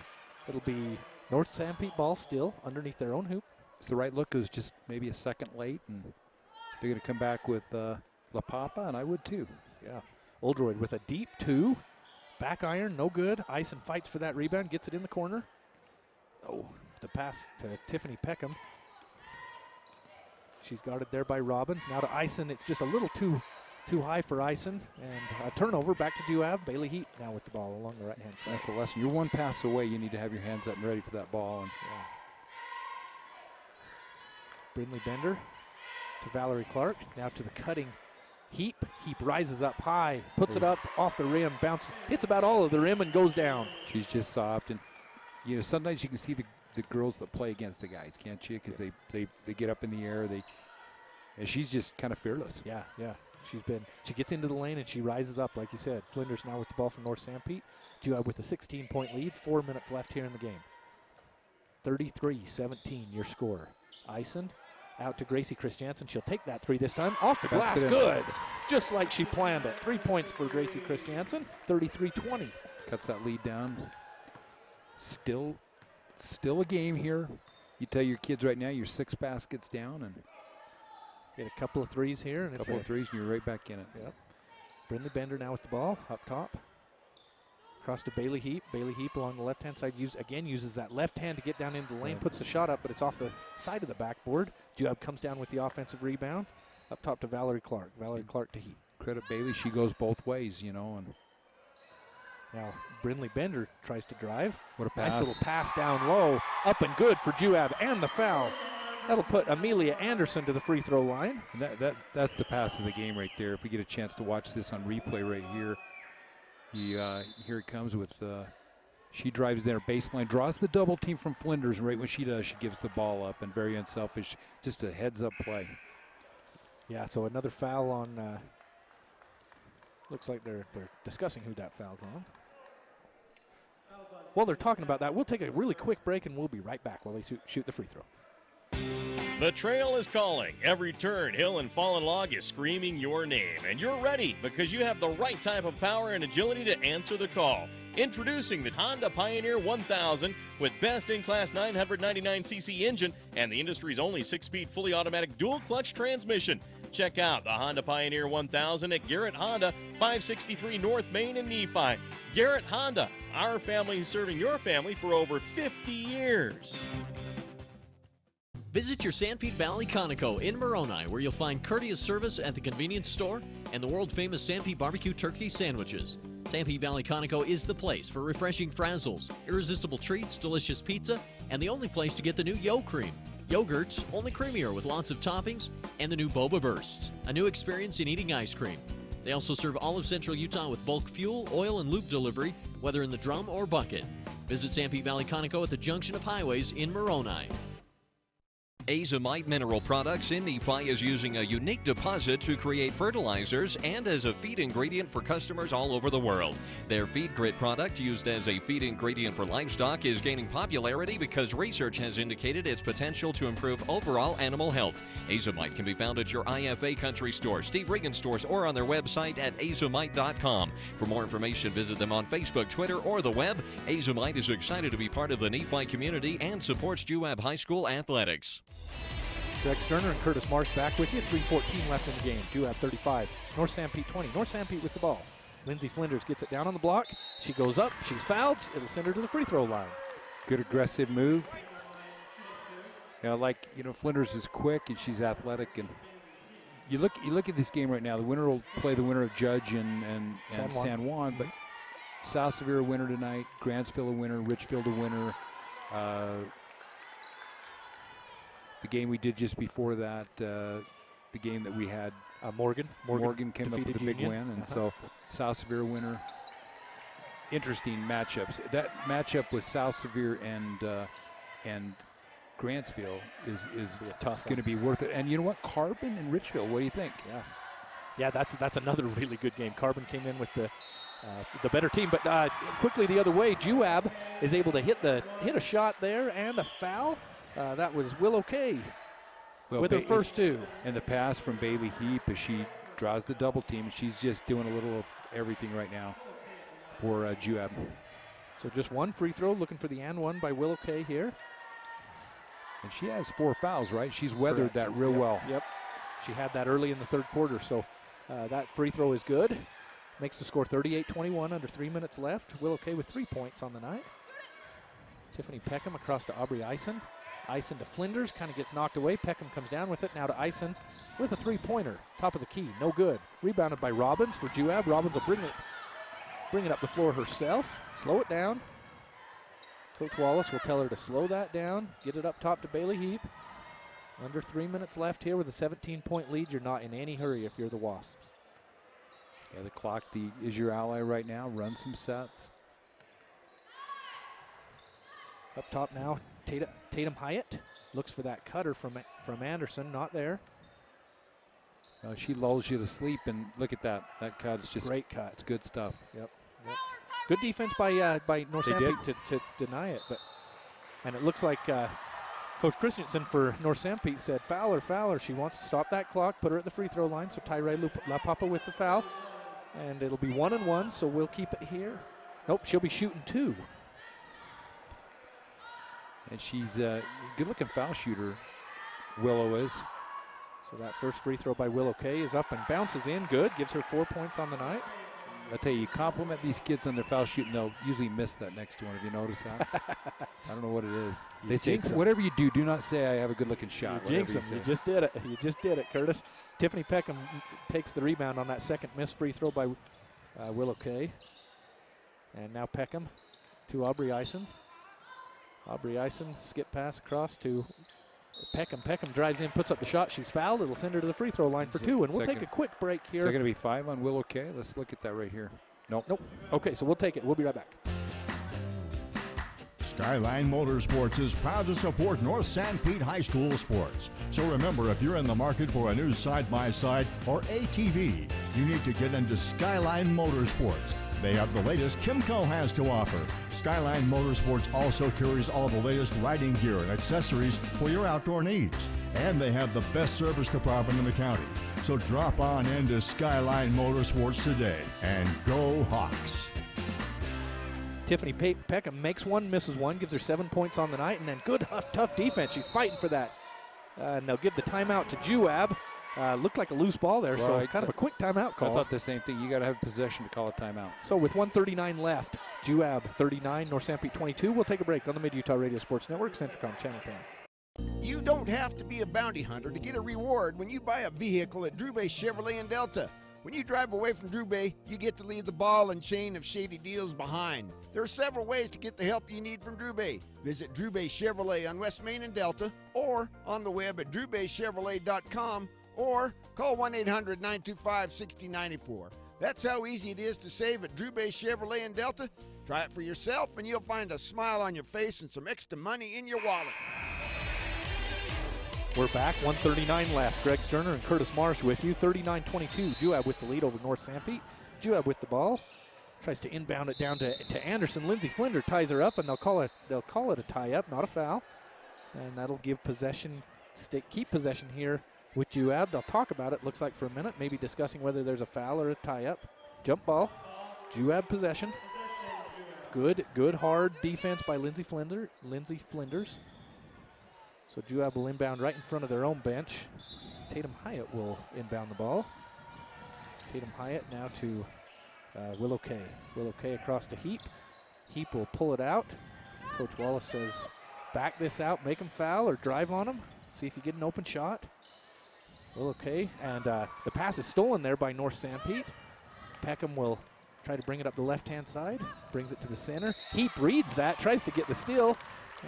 It'll be North Sanpete ball still underneath their own hoop. It's the right look. It was just maybe a second late, and they're going to come back with La Papa, and I would too. Yeah. Oldroyd with a deep two. Back iron, no good. Eisen fights for that rebound, gets it in the corner. Oh, the pass to Tiffany Peckham. She's guarded there by Robbins. Now to Eisen. It's just a little too high for Eisen. And a turnover back to Juab. Bailey Heap now with the ball along the right-hand side. That's the lesson. You're one pass away. You need to have your hands up and ready for that ball. And Brindley Bender to Valerie Clark. Now to the cutting Heap. Heap rises up high, puts it up off the rim, bounces, hits about all of the rim and goes down. She's just soft. And, you know, sometimes you can see the girls that play against the guys, can't you? Because they get up in the air. And she's just kind of fearless. Yeah, yeah. She gets into the lane and she rises up, like you said. Flinders now with the ball from North Sanpete. Juab with a 16-point lead. 4 minutes left here in the game. 33-17, your score. Eisen out to Gracie Christiansen. She'll take that three this time. Off the glass, good. Just like she planned it. 3 points for Gracie Christiansen. 33-20. Cuts that lead down. Still a game here. You tell your kids right now you're 6 baskets down, and get a couple of threes here. And a couple of threes, and you're right back in it. Yep. Brindley Bender now with the ball up top. Across to Bailey Heap. Bailey Heap along the left-hand side uses that left hand to get down into the lane, puts the shot up, but it's off the side of the backboard. Juab comes down with the offensive rebound. Up top to Valerie Clark. Valerie Clark to Heap. Credit Bailey, she goes both ways, you know. And now Brindley Bender tries to drive. What a pass. Nice little pass down low. Up and good for Juab, and the foul. That'll put Amelia Anderson to the free throw line. And that's the pass of the game right there. If we get a chance to watch this on replay right here, here it comes with, she drives there baseline, draws the double team from Flinders, and right when she does, she gives the ball up, and very unselfish, just a heads-up play. Yeah, so another foul on, looks like they're discussing who that foul's on. While they're talking about that, we'll take a really quick break, and we'll be right back while they shoot the free throw. The trail is calling. Every turn, hill, and fallen log is screaming your name. And you're ready because you have the right type of power and agility to answer the call. Introducing the Honda Pioneer 1000 with best-in-class 999cc engine and the industry's only 6-speed fully automatic dual-clutch transmission. Check out the Honda Pioneer 1000 at Garrett Honda, 563 North Main in Nephi. Garrett Honda, our family serving your family for over 50 years. Visit your Sanpete Valley Conoco in Moroni, where you'll find courteous service at the convenience store and the world-famous Sanpete barbecue turkey sandwiches. Sanpete Valley Conoco is the place for refreshing frazzles, irresistible treats, delicious pizza, and the only place to get the new Yo Cream. Yogurts, only creamier with lots of toppings, and the new Boba Bursts, a new experience in eating ice cream. They also serve all of Central Utah with bulk fuel, oil, and lube delivery, whether in the drum or bucket. Visit Sanpete Valley Conoco at the junction of highways in Moroni. Azomite Mineral Products in Nephi is using a unique deposit to create fertilizers and as a feed ingredient for customers all over the world. Their Feed Grit product, used as a feed ingredient for livestock, is gaining popularity because research has indicated its potential to improve overall animal health. Azomite can be found at your IFA Country Store, Steve Regan stores, or on their website at azomite.com. For more information, visit them on Facebook, Twitter, or the web. Azomite is excited to be part of the Nephi community and supports Juab High School athletics. Greg Sterner and Curtis Marsh back with you. 3:14 left in the game. Juab 35, North Sanpete 20. North Sanpete with the ball. Lindsey Flinders gets it down on the block. She goes up. She's fouled. It'll send her to the free throw line. Good aggressive move. Flinders is quick and she's athletic. And you look at this game right now. The winner will play the winner of Judge and San Juan. But South Severe a winner tonight. Grantsville a winner. Richfield a winner. The game we did just before that, the game that we had, Morgan came up with a big win, and so South Severe winner. Interesting matchups. That matchup with South Severe and Grantsville is going to be worth it. And you know what, Carbon and Richfield, what do you think? Yeah, that's another really good game. Carbon came in with the better team, but quickly the other way, Juab is able to hit a shot there and a foul. That was Willow Kay with her first two. And the pass from Bailey Heap as she draws the double team. She's just doing a little of everything right now for Juab. So just one free throw, looking for the and one by Willow Kay here. And she has 4 fouls, right? She's weathered that real well. Yep. She had that early in the third quarter, so that free throw is good. Makes the score 38-21, under 3 minutes left. Willow Kay with 3 points on the night. Tiffany Peckham across to Aubrey Eisen. Eisen to Flinders, kind of gets knocked away. Peckham comes down with it. Now to Eisen with a three-pointer. Top of the key, no good. Rebounded by Robbins for Juab. Robbins will bring it up the floor herself. Slow it down. Coach Wallace will tell her to slow that down. Get it up top to Bailey Heap. Under 3 minutes left here with a 17-point lead. You're not in any hurry if you're the Wasps. Yeah, the clock is your ally right now. Run some sets. Up top now, Tatum Hyatt looks for that cutter from Anderson. Not there. She lulls you to sleep, and look at that. That cut is just great cut. It's good stuff. Yep. Good defense by North Sanpete to deny it, and it looks like Coach Christensen for North Sanpete said foul her. She wants to stop that clock, put her at the free throw line. So Tyree LaPapa with the foul, and it'll be 1-1. So we'll keep it here. Nope, she'll be shooting 2. And she's a good-looking foul shooter, Willow is. So that first free throw by Willow Kay is up and bounces in. Good, gives her 4 points on the night. I tell you compliment these kids on their foul shooting, they'll usually miss that next one. Have you noticed that? I don't know what it is. They say, whatever you do not say I have a good-looking shot. You jinx them. You just did it. You just did it, Curtis. Tiffany Peckham takes the rebound on that second missed free throw by Willow Kay. And now Peckham to Aubrey Eisen. Aubrey Eisen, skip pass across to Peckham. Peckham drives in, puts up the shot. She's fouled. It'll send her to the free throw line for 2. And we'll take a quick break here. Is that going to be 5 on Willow Kay? Let's look at that right here. Nope. Okay, so we'll take it. We'll be right back. Skyline Motorsports is proud to support North Sanpete High School sports. So remember, if you're in the market for a new side-by-side or ATV, you need to get into Skyline Motorsports. They have the latest Kimco has to offer. Skyline Motorsports also carries all the latest riding gear and accessories for your outdoor needs. And they have the best service department in the county. So drop on into Skyline Motorsports today and go Hawks. Tiffany Peckham makes one, misses one, gives her 7 points on the night, and then good, tough defense. She's fighting for that. And they'll give the timeout to Juab. Looked like a loose ball there, so kind of a quick timeout call. I thought the same thing. You got to have possession to call a timeout. So with 1:39 left, Juab 39, North Sanpete 22. We'll take a break on the Mid-Utah Radio Sports Network, Centricom Channel 10. You don't have to be a bounty hunter to get a reward when you buy a vehicle at Drew Bay Chevrolet in Delta. When you drive away from Drew Bay, you get to leave the ball and chain of shady deals behind. There are several ways to get the help you need from Drew Bay. Visit Drew Bay Chevrolet on West Main and Delta, or on the web at drewbaychevrolet.com, or call 1-800-925-6094. That's how easy it is to save at Drew Bay Chevrolet in Delta. Try it for yourself and you'll find a smile on your face and some extra money in your wallet. We're back, 1:39 left. Greg Sterner and Curtis Marsh with you. 39-22, Juab with the lead over North Sanpete. Juab with the ball. Tries to inbound it down to Anderson. Lindsey Flinder ties her up, and they'll call it a tie-up, not a foul. And that'll give possession, keep possession here with Juab. They'll talk about it, looks like, for a minute, maybe discussing whether there's a foul or a tie-up. Jump ball. Juab possession. Good hard defense by Lindsey Flinders. So Juab will inbound right in front of their own bench. Tatum Hyatt will inbound the ball. Tatum Hyatt now to Willow Kay. Willow Kay across to Heap. Heap will pull it out. Coach Wallace says, back this out, make him foul or drive on him. See if you get an open shot. Willow Kay, and the pass is stolen there by North Sanpete. Peckham will try to bring it up the left-hand side. Brings it to the center. Heap reads that, tries to get the steal,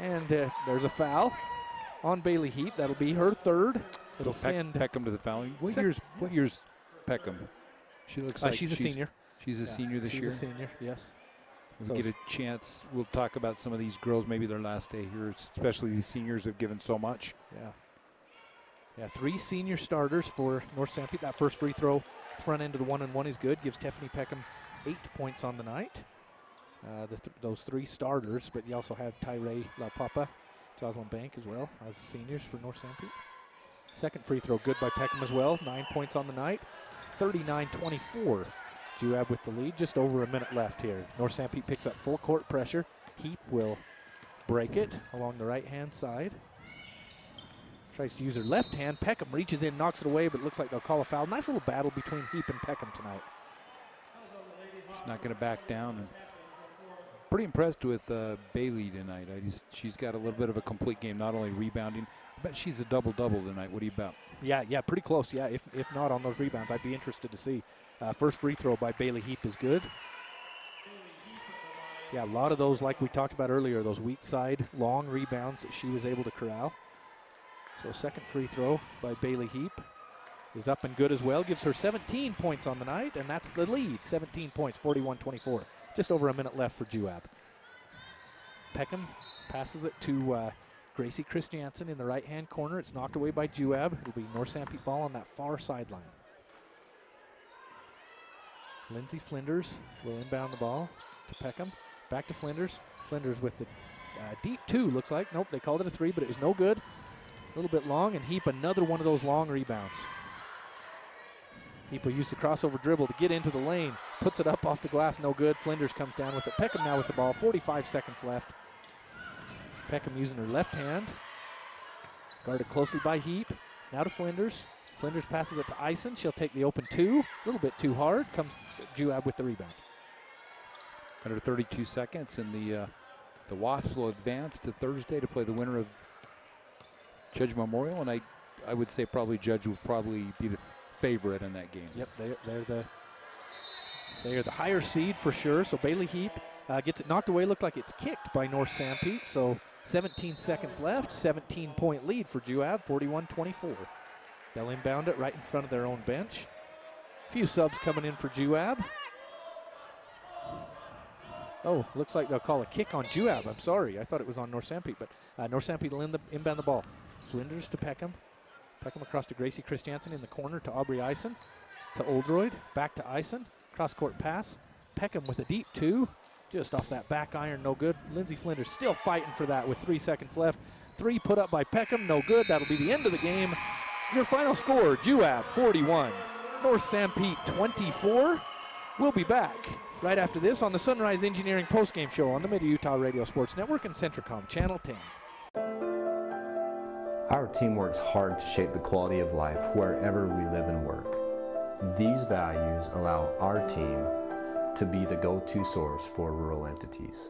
and there's a foul on Bailey Heap. That'll be her third. It'll send Peckham to the foul. What year's Peckham? She looks like she's a senior. She's a senior this year. She's a senior, yes. We'll get a chance. We'll talk about some of these girls, maybe their last day here, especially these seniors have given so much. Yeah, 3 senior starters for North Sanpete. That first free throw, front end of the 1-and-1 is good. Gives Tiffany Peckham 8 points on the night. Those 3 starters, but you also have Tyree La Papa, Jocelyn Bank as well as seniors for North Sanpete. Second free throw good by Peckham as well. 9 points on the night. 39-24. Juab with the lead. Just over a minute left here. North Sanpete picks up full court pressure. Heap will break it along the right-hand side. Tries to use her left hand. Peckham reaches in, knocks it away, but it looks like they'll call a foul. Nice little battle between Heap and Peckham tonight. She's not going to back down. And pretty impressed with Bailey tonight. She's got a little bit of a complete game, not only rebounding. I bet she's a double-double tonight. What do you bet? Yeah, pretty close. Yeah, if not on those rebounds, I'd be interested to see. First free throw by Bailey Heap is good. Yeah, a lot of those, like we talked about earlier, those weak side long rebounds that she was able to corral. So second free throw by Bailey Heap is up and good as well. Gives her 17 points on the night, and that's the lead. 17 points, 41-24. Just over a minute left for Juab. Peckham passes it to Gracie Christiansen in the right-hand corner. It's knocked away by Juab. It'll be North Sanpete ball on that far sideline. Lindsey Flinders will inbound the ball to Peckham. Back to Flinders. Flinders with the deep 2, looks like. Nope, they called it a 3, but it was no good. A little bit long, and Heap another one of those long rebounds. Heap will use the crossover dribble to get into the lane. Puts it up off the glass, no good. Flinders comes down with it. Peckham now with the ball, 45 seconds left. Peckham using her left hand. Guarded closely by Heap. Now to Flinders. Flinders passes it to Eisen. She'll take the open 2. A little bit too hard. Comes Juab with the rebound. Under 32 seconds, and the Wasps will advance to Thursday to play the winner of Judge Memorial, and I would say probably Judge will probably be the favorite in that game. Yep, they are the higher seed for sure. So Bailey Heap gets it knocked away. Looked like it's kicked by North Sanpete. So 17 seconds left. 17-point lead for Juab. 41-24. They'll inbound it right in front of their own bench. Few subs coming in for Juab. Oh, looks like they'll call a kick on Juab. I'm sorry. I thought it was on North Sanpete, but North Sanpete will inbound the ball. Flinders to Peckham. Peckham across to Gracie Christiansen in the corner to Aubrey Eisen. To Oldroyd. Back to Eisen. Cross-court pass. Peckham with a deep 2. Just off that back iron, no good. Lindsey Flinders still fighting for that with 3 seconds left. 3 put up by Peckham, no good. That'll be the end of the game. Your final score, Juab 41, North Sanpete 24. We'll be back right after this on the Sunrise Engineering postgame show on the Mid-Utah Radio Sports Network and Centricom Channel 10. Our team works hard to shape the quality of life wherever we live and work. These values allow our team to be the go-to source for rural entities.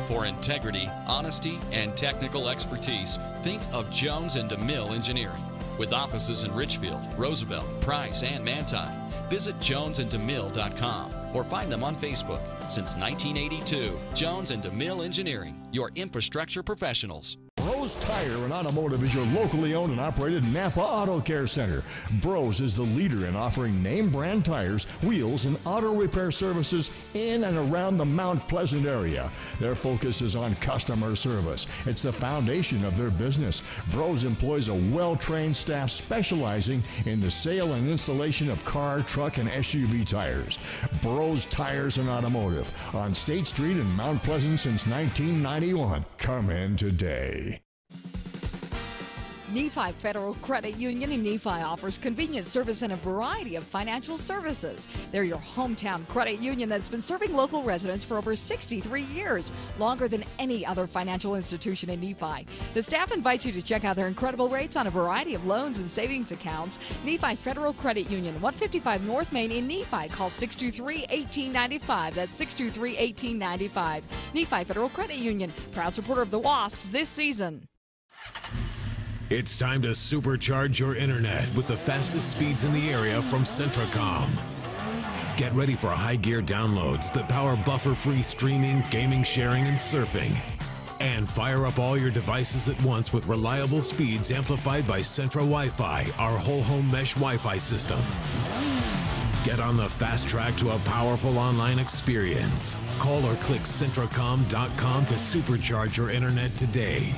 For integrity, honesty, and technical expertise, think of Jones and DeMille Engineering. With offices in Richfield, Roosevelt, Price, and Manti. Visit jonesandemille.com or find them on Facebook. Since 1982, Jones and DeMille Engineering, your infrastructure professionals. Bros Tire and Automotive is your locally owned and operated Napa Auto Care Center. Bros is the leader in offering name brand tires, wheels, and auto repair services in and around the Mount Pleasant area. Their focus is on customer service. It's the foundation of their business. Bros employs a well-trained staff specializing in the sale and installation of car, truck, and SUV tires. Bros Tires and Automotive on State Street in Mount Pleasant since 1991. Come in today. Nephi Federal Credit Union in Nephi offers convenient service and a variety of financial services. They're your hometown credit union that's been serving local residents for over 63 years, longer than any other financial institution in Nephi. The staff invites you to check out their incredible rates on a variety of loans and savings accounts. Nephi Federal Credit Union, 155 North Main in Nephi. Call 623-1895. That's 623-1895. Nephi Federal Credit Union, proud supporter of the Wasps this season. It's time to supercharge your internet with the fastest speeds in the area from Centracom. Get ready for high gear downloads that power buffer-free streaming, gaming, sharing, and surfing. And fire up all your devices at once with reliable speeds amplified by Centra Wi-Fi, our whole home mesh Wi-Fi system. Get on the fast track to a powerful online experience. Call or click Centracom.com to supercharge your internet today.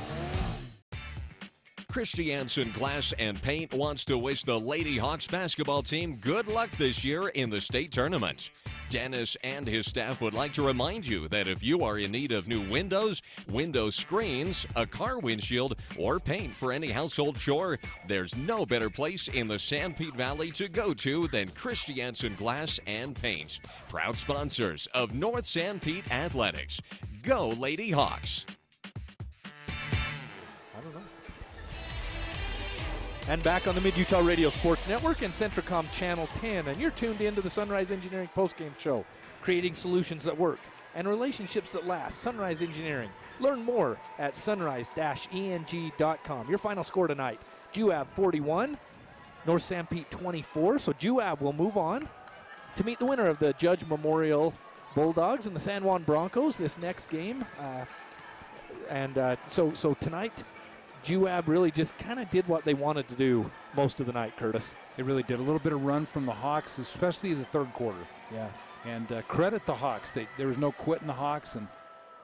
Christiansen Glass and Paint wants to wish the Lady Hawks basketball team good luck this year in the state tournament. Dennis and his staff would like to remind you that if you are in need of new windows, window screens, a car windshield, or paint for any household chore, there's no better place in the Sanpete Valley to go to than Christiansen Glass and Paint, proud sponsors of North Sanpete Athletics. Go Lady Hawks! And back on the Mid-Utah Radio Sports Network and Centracom Channel 10. And you're tuned into the Sunrise Engineering postgame show, creating solutions that work and relationships that last. Sunrise Engineering. Learn more at sunrise-eng.com. Your final score tonight, Juab 41, North Sanpete 24. So Juab will move on to meet the winner of the Judge Memorial Bulldogs and the San Juan Broncos this next game. So tonight, Juab really just kind of did what they wanted to do most of the night, Curtis. They really did. A little bit of run from the Hawks, especially the third quarter. Yeah. And credit the Hawks. There was no quitting the Hawks,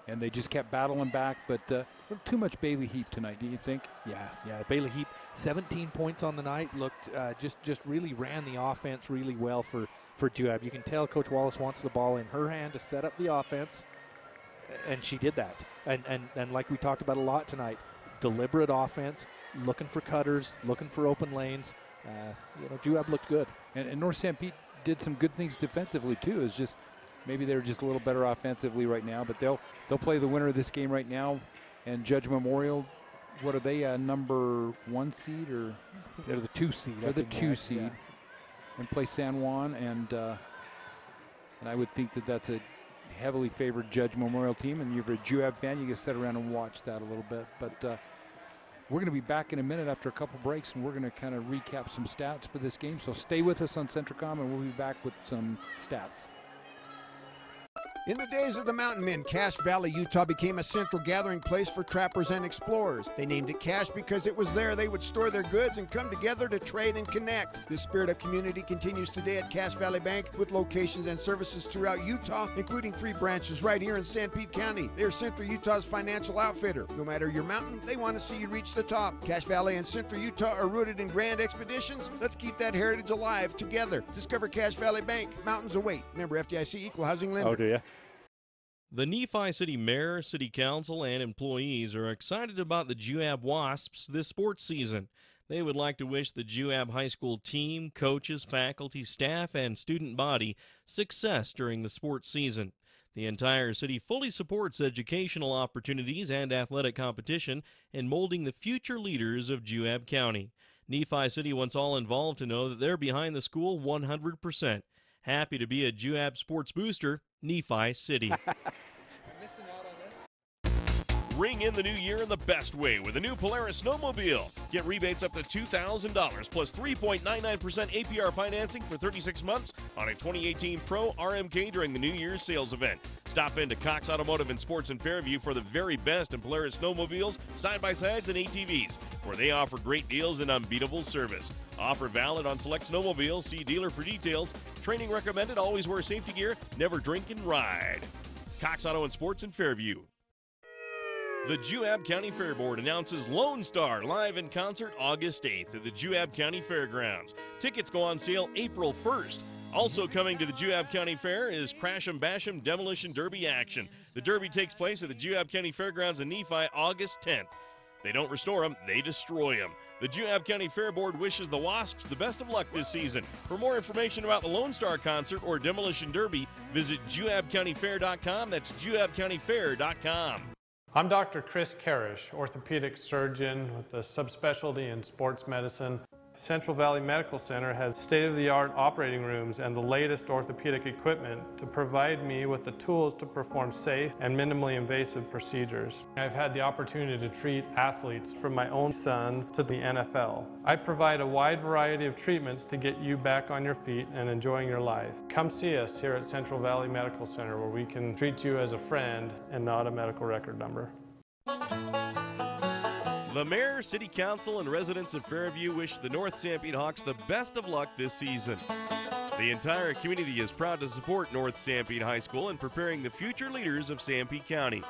and they just kept battling back. But too much Bailey Heap tonight, do you think? Yeah. Bailey Heap, 17 points on the night. Looked just really ran the offense really well for Juab. You can tell Coach Wallace wants the ball in her hand to set up the offense, and she did that. And like we talked about a lot tonight, deliberate offense, looking for cutters, looking for open lanes. Juab looked good. And North Sanpete did some good things defensively too. It's just maybe they're just a little better offensively right now, but they'll play the winner of this game right now. And Judge Memorial, what are they, number 1 seed or? They're the 2 seed. They're the 2 seed, yeah. And play San Juan, and I would think that that's a heavily favored Judge Memorial team, and if you're a Juab fan, you can sit around and watch that a little bit. But we're going to be back in a minute after a couple breaks, and we're going to kind of recap some stats for this game. So stay with us on Centracom, and we'll be back with some stats. In the days of the mountain men, Cache Valley, Utah became a central gathering place for trappers and explorers. They named it Cache because it was there they would store their goods and come together to trade and connect. This spirit of community continues today at Cache Valley Bank with locations and services throughout Utah, including 3 branches right here in Sanpete County. They're Central Utah's financial outfitter. No matter your mountain, they want to see you reach the top. Cache Valley and Central Utah are rooted in grand expeditions. Let's keep that heritage alive together. Discover Cache Valley Bank. Mountains await. Member FDIC, Equal Housing Lender. Oh, do you? The Nephi City Mayor, City Council, and employees are excited about the Juab Wasps this sports season. They would like to wish the Juab High School team, coaches, faculty, staff, and student body success during the sports season. The entire city fully supports educational opportunities and athletic competition in molding the future leaders of Juab County. Nephi City wants all involved to know that they're behind the school 100%. Happy to be a Juab sports booster, Nephi City. Ring in the new year in the best way with a new Polaris snowmobile. Get rebates up to $2,000 plus 3.99% APR financing for 36 months on a 2018 Pro RMK during the New Year's sales event. Stop into Cox Automotive and Sports in Fairview for the very best in Polaris snowmobiles, side-by-sides, and ATVs, where they offer great deals and unbeatable service. Offer valid on select snowmobiles. See dealer for details. Training recommended. Always wear safety gear. Never drink and ride. Cox Auto and Sports in Fairview. The Juab County Fair Board announces Lone Star live in concert August 8th at the Juab County Fairgrounds. Tickets go on sale April 1st. Also coming to the Juab County Fair is Crash 'em Bash 'em Demolition Derby action. The Derby takes place at the Juab County Fairgrounds in Nephi August 10th. They don't restore them, they destroy them. The Juab County Fair Board wishes the Wasps the best of luck this season. For more information about the Lone Star Concert or Demolition Derby, visit JuabCountyFair.com. That's JuabCountyFair.com. I'm Dr. Chris Karish, orthopedic surgeon with a subspecialty in sports medicine. Central Valley Medical Center has state-of-the-art operating rooms and the latest orthopedic equipment to provide me with the tools to perform safe and minimally invasive procedures. I've had the opportunity to treat athletes from my own sons to the NFL. I provide a wide variety of treatments to get you back on your feet and enjoying your life. Come see us here at Central Valley Medical Center, where we can treat you as a friend and not a medical record number. The Mayor, City Council, and residents of Fairview wish the North Sanpete Hawks the best of luck this season. The entire community is proud to support North Sanpete High School in preparing the future leaders of Sanpete County.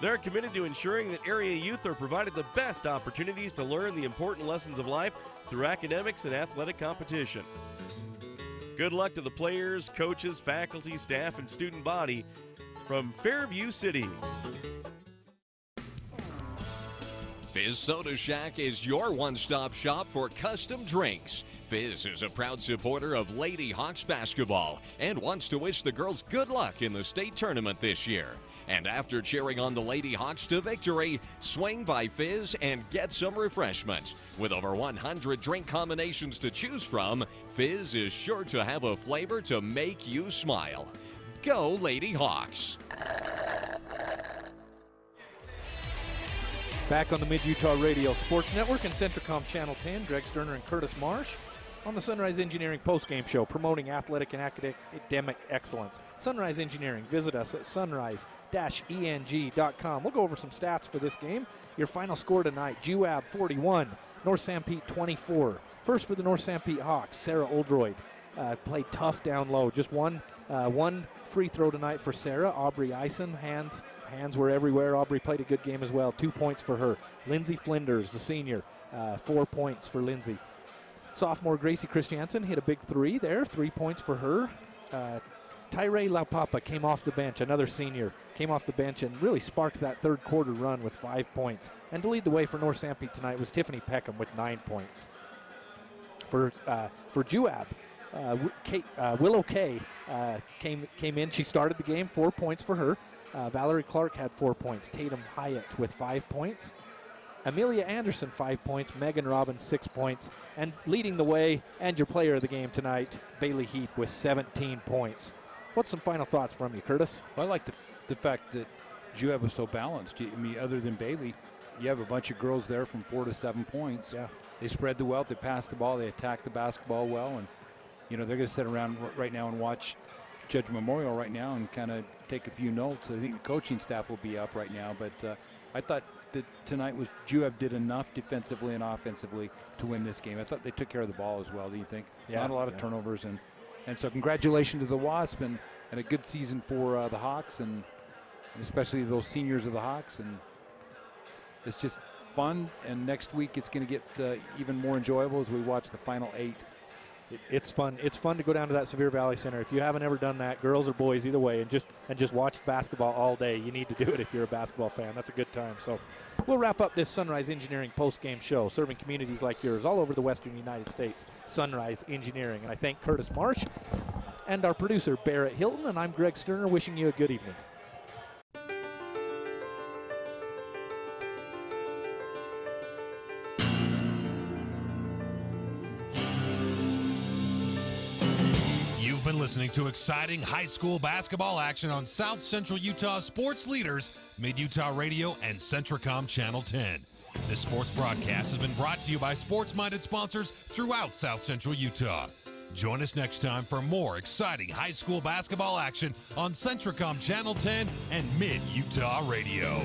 They're committed to ensuring that area youth are provided the best opportunities to learn the important lessons of life through academics and athletic competition. Good luck to the players, coaches, faculty, staff, and student body from Fairview City. Fizz Soda Shack is your one-stop shop for custom drinks. Fizz is a proud supporter of Lady Hawks basketball and wants to wish the girls good luck in the state tournament this year. And after cheering on the Lady Hawks to victory, swing by Fizz and get some refreshments. With over 100 drink combinations to choose from, Fizz is sure to have a flavor to make you smile. Go Lady Hawks! Back on the Mid-Utah Radio Sports Network and Centricom Channel 10, Greg Sterner and Curtis Marsh on the Sunrise Engineering postgame show promoting athletic and academic excellence. Sunrise Engineering, visit us at sunrise-eng.com. We'll go over some stats for this game. Your final score tonight, Juab 41, North Sanpete 24. First for the North Sanpete Hawks, Sarah Oldroyd played tough down low. Just one free throw tonight for Sarah. Aubrey Eisen, hands were everywhere. Aubrey played a good game as well. 2 points for her. Lindsay Flinders, the senior, 4 points for Lindsay. Sophomore Gracie Christiansen hit a big three there. 3 points for her. Tyree Laupapa came off the bench, another senior, came off the bench and really sparked that third quarter run with 5 points. And to lead the way for North Sanpete tonight was Tiffany Peckham with 9 points. For Juab, Willow Kay came in. She started the game, 4 points for her. Valerie Clark had 4 points. Tatum Hyatt with 5 points. Amelia Anderson, 5 points. Megan Robbins, 6 points. And leading the way, and your player of the game tonight, Bailey Heap with 17 points. What's some final thoughts from you, Curtis? Well, I like the fact that Juab was so balanced. I mean, other than Bailey, you have a bunch of girls there from 4 to 7 points. Yeah. They spread the wealth. They passed the ball. They attacked the basketball well. And, you know, they're going to sit around right now and watch Judge Memorial right now and kind of take a few notes. I think the coaching staff will be up right now. But I thought that tonight was Juab did enough defensively and offensively to win this game. I thought they took care of the ball as well. Do you think? Yeah. Not a lot of turnovers. And so congratulations to the Wasp and a good season for the Hawks and especially those seniors of the Hawks. And it's just fun. And next week it's going to get even more enjoyable as we watch the final 8. It's fun. It's fun to go down to that Sevier Valley Center. If you haven't ever done that, girls or boys, either way, and just watch basketball all day, you need to do it if you're a basketball fan. That's a good time. So we'll wrap up this Sunrise Engineering post-game show, serving communities like yours all over the western United States. Sunrise Engineering. And I thank Curtis Marsh and our producer, Barrett Hilton, and I'm Greg Sterner, wishing you a good evening. been listening to exciting high school basketball action on South Central Utah sports leaders, Mid-Utah Radio and Centricom Channel 10. This sports broadcast has been brought to you by sports-minded sponsors throughout South Central Utah. Join us next time for more exciting high school basketball action on Centricom Channel 10 and Mid-Utah Radio.